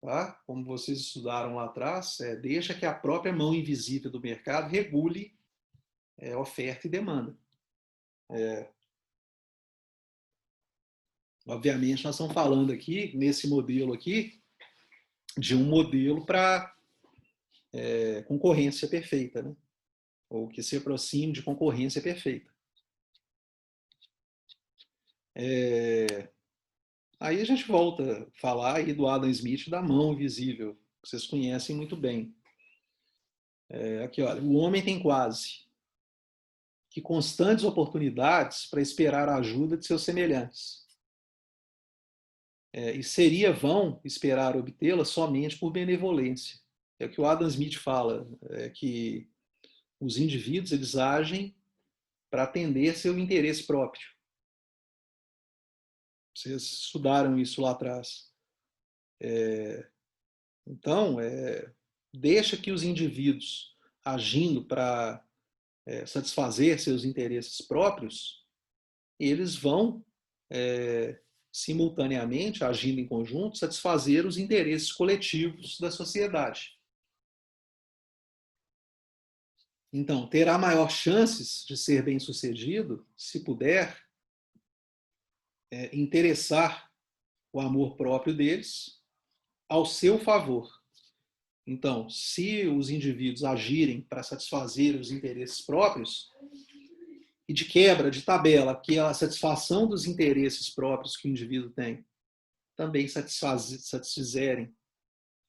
Tá? Como vocês estudaram lá atrás, deixa que a própria mão invisível do mercado regule oferta e demanda. Obviamente, nós estamos falando aqui, nesse modelo aqui, de um modelo para concorrência perfeita, né? Ou que se aproxime de concorrência perfeita. Aí a gente volta a falar aí do Adam Smith da mão invisível, que vocês conhecem muito bem. Aqui, olha, o homem tem quase que constantes oportunidades para esperar a ajuda de seus semelhantes. E seria vão esperar obtê-la somente por benevolência. É o que o Adam Smith fala, que os indivíduos eles agem para atender seu interesse próprio. Vocês estudaram isso lá atrás. Então, deixa que os indivíduos agindo para satisfazer seus interesses próprios, eles vão simultaneamente, agindo em conjunto, satisfazer os interesses coletivos da sociedade. Então, terá maior chances de ser bem-sucedido se puder interessar o amor próprio deles ao seu favor. Então, se os indivíduos agirem para satisfazer os interesses próprios, e de quebra, de tabela, que a satisfação dos interesses próprios que o indivíduo tem também satisfizerem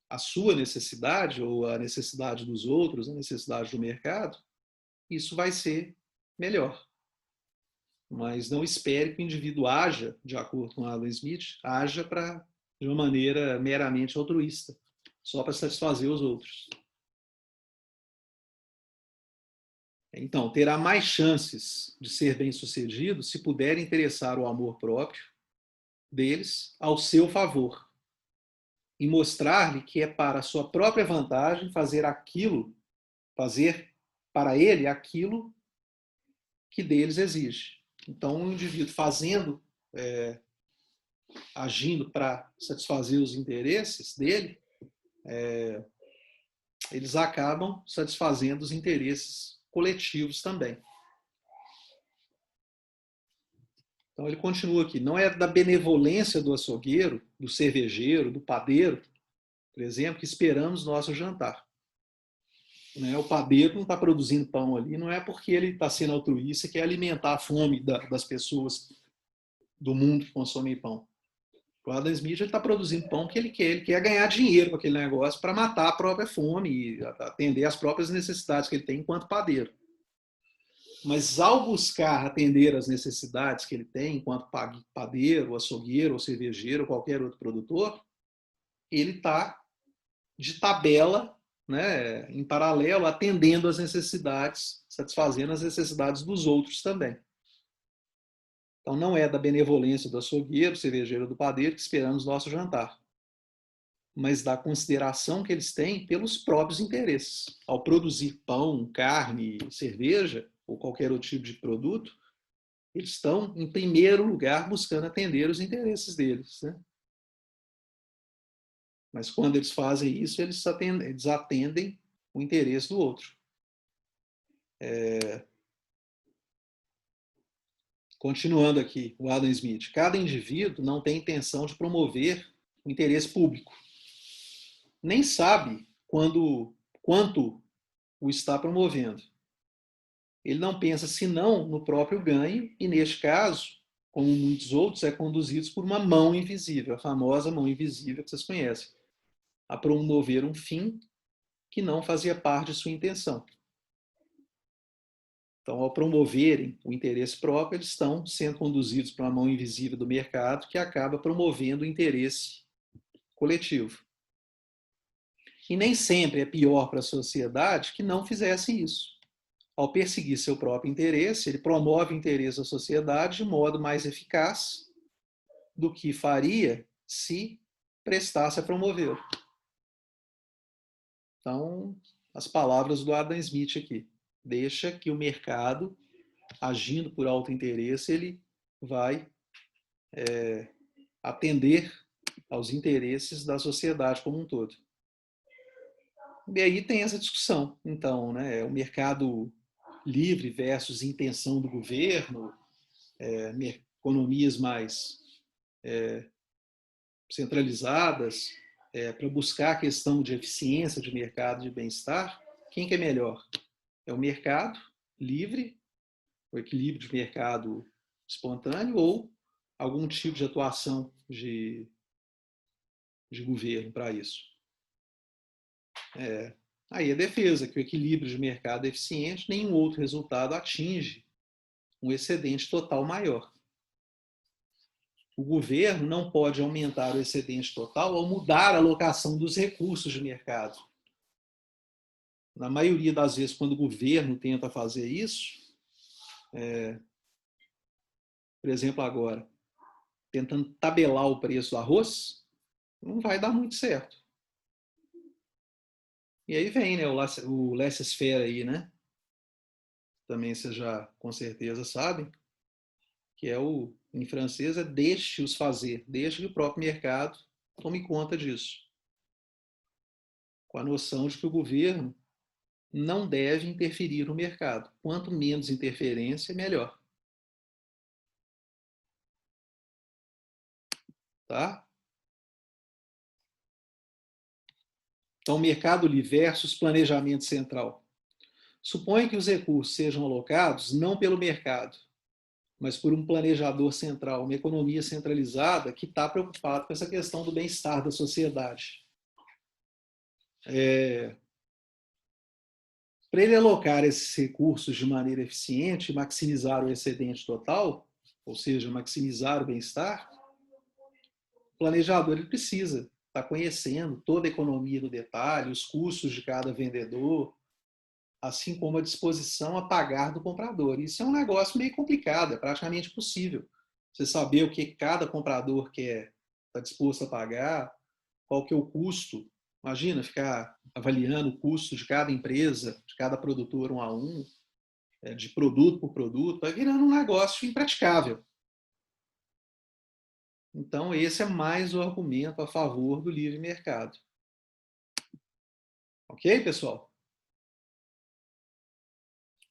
a sua necessidade, ou a necessidade dos outros, a necessidade do mercado, isso vai ser melhor. Mas não espere que o indivíduo haja, de acordo com Adam Smith, haja de uma maneira meramente altruísta, só para satisfazer os outros. Então, terá mais chances de ser bem-sucedido se puder interessar o amor próprio deles ao seu favor e mostrar-lhe que é para a sua própria vantagem fazer para ele aquilo que deles exige. Então, o indivíduo agindo para satisfazer os interesses dele, eles acabam satisfazendo os interesses coletivos também. Então ele continua aqui, não é da benevolência do açougueiro, do cervejeiro, do padeiro, por exemplo, que esperamos nosso jantar. O padeiro não está produzindo pão ali, não é porque ele está sendo altruísta e quer alimentar a fome das pessoas do mundo que consomem pão. O Adam Smith está produzindo pão que ele quer ganhar dinheiro com aquele negócio para matar a própria fome e atender às próprias necessidades que ele tem enquanto padeiro. Mas ao buscar atender às necessidades que ele tem enquanto padeiro, açougueiro, ou cervejeiro, ou qualquer outro produtor, ele está de tabela, né, em paralelo, atendendo às necessidades, satisfazendo as necessidades dos outros também. Então não é da benevolência do açougueiro, cervejeiro, do padeiro que esperamos nosso jantar, mas da consideração que eles têm pelos próprios interesses. Ao produzir pão, carne, cerveja, ou qualquer outro tipo de produto, eles estão, em primeiro lugar, buscando atender os interesses deles. Né? Mas quando eles fazem isso, eles atendem o interesse do outro. Continuando aqui, o Adam Smith. Cada indivíduo não tem intenção de promover o interesse público. Nem sabe quanto o está promovendo. Ele não pensa senão no próprio ganho e, neste caso, como muitos outros, é conduzido por uma mão invisível, a famosa mão invisível que vocês conhecem, a promover um fim que não fazia parte de sua intenção. Então, ao promoverem o interesse próprio, eles estão sendo conduzidos por uma mão invisível do mercado que acaba promovendo o interesse coletivo. E nem sempre é pior para a sociedade que não fizesse isso. ao perseguir seu próprio interesse, ele promove o interesse da sociedade de modo mais eficaz do que faria se prestasse a promovê-lo. Então, as palavras do Adam Smith aqui. Deixa que o mercado, agindo por alto interesse, ele vai atender aos interesses da sociedade como um todo. E aí tem essa discussão, então, né? O mercado livre versus intenção do governo, economias mais centralizadas, para buscar a questão de eficiência de mercado de bem-estar, quem que é melhor? É o mercado livre, o equilíbrio de mercado espontâneo, ou algum tipo de atuação de governo para isso? Aí a defesa, que o equilíbrio de mercado é eficiente, nenhum outro resultado atinge um excedente total maior. O governo não pode aumentar o excedente total ao mudar a alocação dos recursos de mercado. Na maioria das vezes, quando o governo tenta fazer isso, por exemplo, agora, tentando tabelar o preço do arroz, não vai dar muito certo. E aí vem, né, o laissez-faire aí, né? Também vocês já com certeza sabem, que em francês é deixe-os fazer, deixe que o próprio mercado tome conta disso. Com a noção de que o governo não deve interferir no mercado. Quanto menos interferência, melhor. Tá? Então, mercado livre versus planejamento central. Suponha que os recursos sejam alocados não pelo mercado, mas por um planejador central, uma economia centralizada que está preocupado com essa questão do bem-estar da sociedade. Para ele alocar esses recursos de maneira eficiente, maximizar o excedente total, ou seja, maximizar o bem-estar, o planejador ele precisa estar conhecendo toda a economia no detalhe, os custos de cada vendedor, assim como a disposição a pagar do comprador. Isso é um negócio meio complicado, é praticamente impossível. Você saber o que cada comprador está disposto a pagar, qual que é o custo. Imagina ficar avaliando o custo de cada empresa, de cada produtor um a um, de produto por produto, vai virando um negócio impraticável. Então, esse é mais o argumento a favor do livre mercado. Ok, pessoal?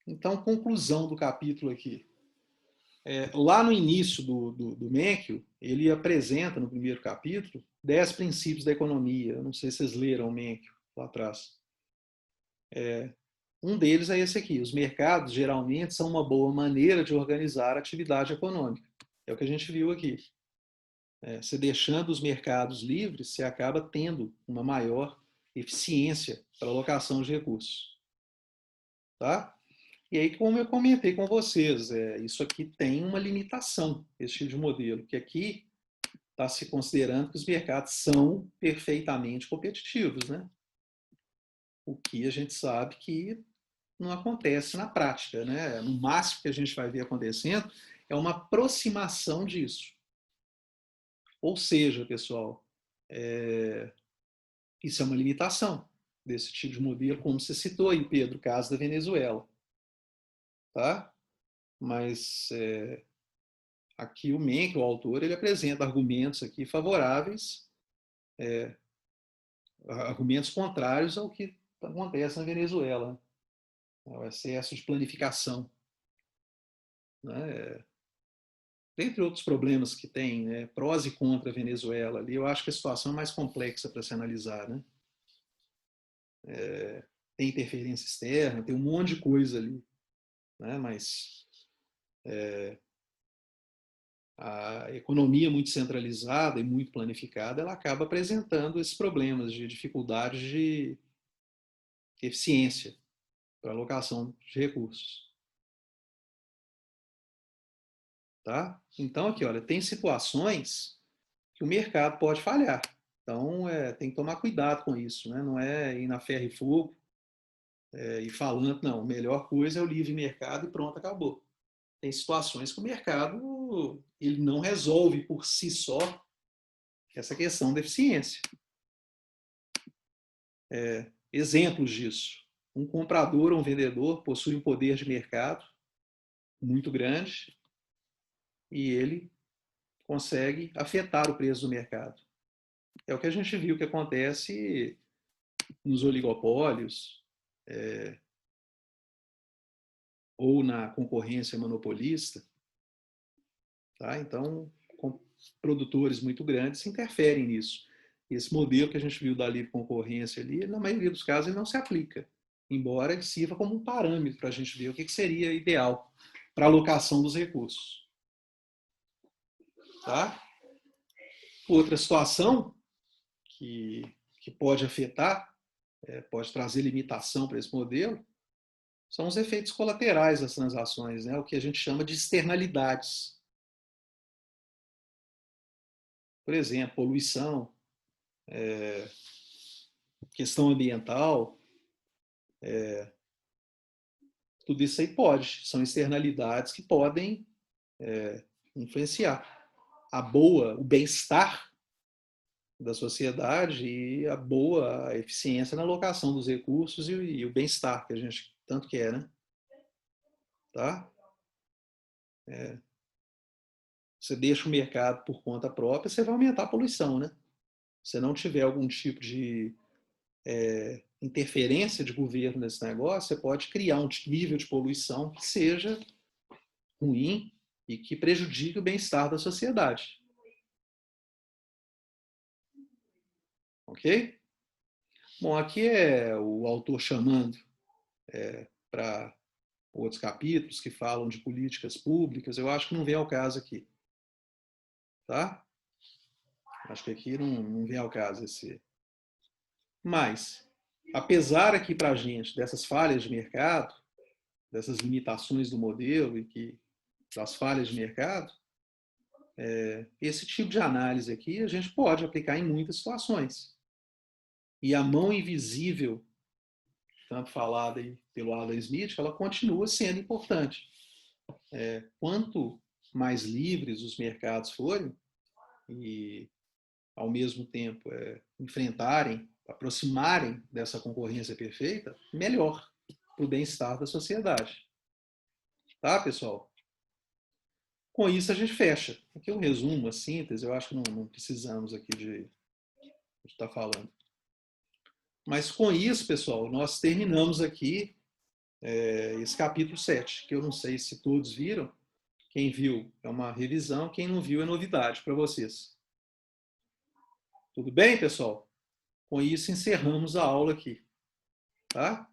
Então, conclusão do capítulo aqui. Lá no início do Menkyo, ele apresenta, no primeiro capítulo, 10 princípios da economia. Eu não sei se vocês leram o Menkyo lá atrás. Um deles é esse aqui. Os mercados, geralmente, são uma boa maneira de organizar a atividade econômica. É o que a gente viu aqui. Você deixando os mercados livres, você acaba tendo uma maior eficiência para a alocação de recursos. Tá? E aí, como eu comentei com vocês, isso aqui tem uma limitação, esse tipo de modelo, que aqui está se considerando que os mercados são perfeitamente competitivos, né? O que a gente sabe que não acontece na prática, né? No máximo que a gente vai ver acontecendo é uma aproximação disso. Ou seja, pessoal, isso é uma limitação desse tipo de modelo, como você citou aí, Pedro, o caso da Venezuela. Tá? Mas aqui o Menkyo, o autor, ele apresenta argumentos aqui favoráveis, argumentos contrários ao que acontece na Venezuela, o excesso de planificação, né? Dentre outros problemas que tem, né? Prós e contra a Venezuela ali, eu acho que a situação é mais complexa para se analisar, né? Tem interferência externa, tem um monte de coisa ali, né? Mas a economia muito centralizada e muito planificada, ela acaba apresentando esses problemas de dificuldade de eficiência para alocação de recursos. Tá? Então, aqui, olha, tem situações que o mercado pode falhar. Então, tem que tomar cuidado com isso, né? Não é ir na ferro e fogo. e falando, não, a melhor coisa é o livre mercado e pronto, acabou. Tem situações que o mercado ele não resolve por si só essa questão da eficiência. Exemplos disso. Um comprador ou um vendedor possui um poder de mercado muito grande e ele consegue afetar o preço do mercado. É o que a gente viu que acontece nos oligopólios, ou na concorrência monopolista. Tá? Então, produtores muito grandes interferem nisso. Esse modelo que a gente viu da livre concorrência ali, na maioria dos casos, ele não se aplica, embora ele sirva como um parâmetro para a gente ver o que seria ideal para a alocação dos recursos. Tá? Outra situação que pode afetar, pode trazer limitação para esse modelo, são os efeitos colaterais das transações, né? O que a gente chama de externalidades. Por exemplo, poluição, questão ambiental, tudo isso aí são externalidades que podem influenciar o bem-estar da sociedade e a boa eficiência na alocação dos recursos e o bem-estar que a gente tanto quer, né? Tá? Você deixa o mercado por conta própria, você vai aumentar a poluição, né? Se não tiver algum tipo de interferência de governo nesse negócio, você pode criar um nível de poluição que seja ruim e que prejudique o bem-estar da sociedade. Ok? Bom, aqui é o autor chamando para outros capítulos que falam de políticas públicas. Eu acho que não vem ao caso aqui. Tá? Acho que aqui não vem ao caso esse. Mas, apesar aqui para a gente dessas falhas de mercado, dessas limitações do modelo e das falhas de mercado, esse tipo de análise aqui a gente pode aplicar em muitas situações. E a mão invisível, tanto falada aí pelo Adam Smith, ela continua sendo importante. Quanto mais livres os mercados forem e, ao mesmo tempo, aproximarem dessa concorrência perfeita, melhor para o bem-estar da sociedade. Tá, pessoal? Com isso a gente fecha. Aqui um resumo, a síntese, eu acho que não precisamos aqui de estar falando. Mas com isso, pessoal, nós terminamos aqui esse capítulo 7, que eu não sei se todos viram. Quem viu é uma revisão, quem não viu é novidade para vocês. Tudo bem, pessoal? Com isso encerramos a aula aqui. Tá?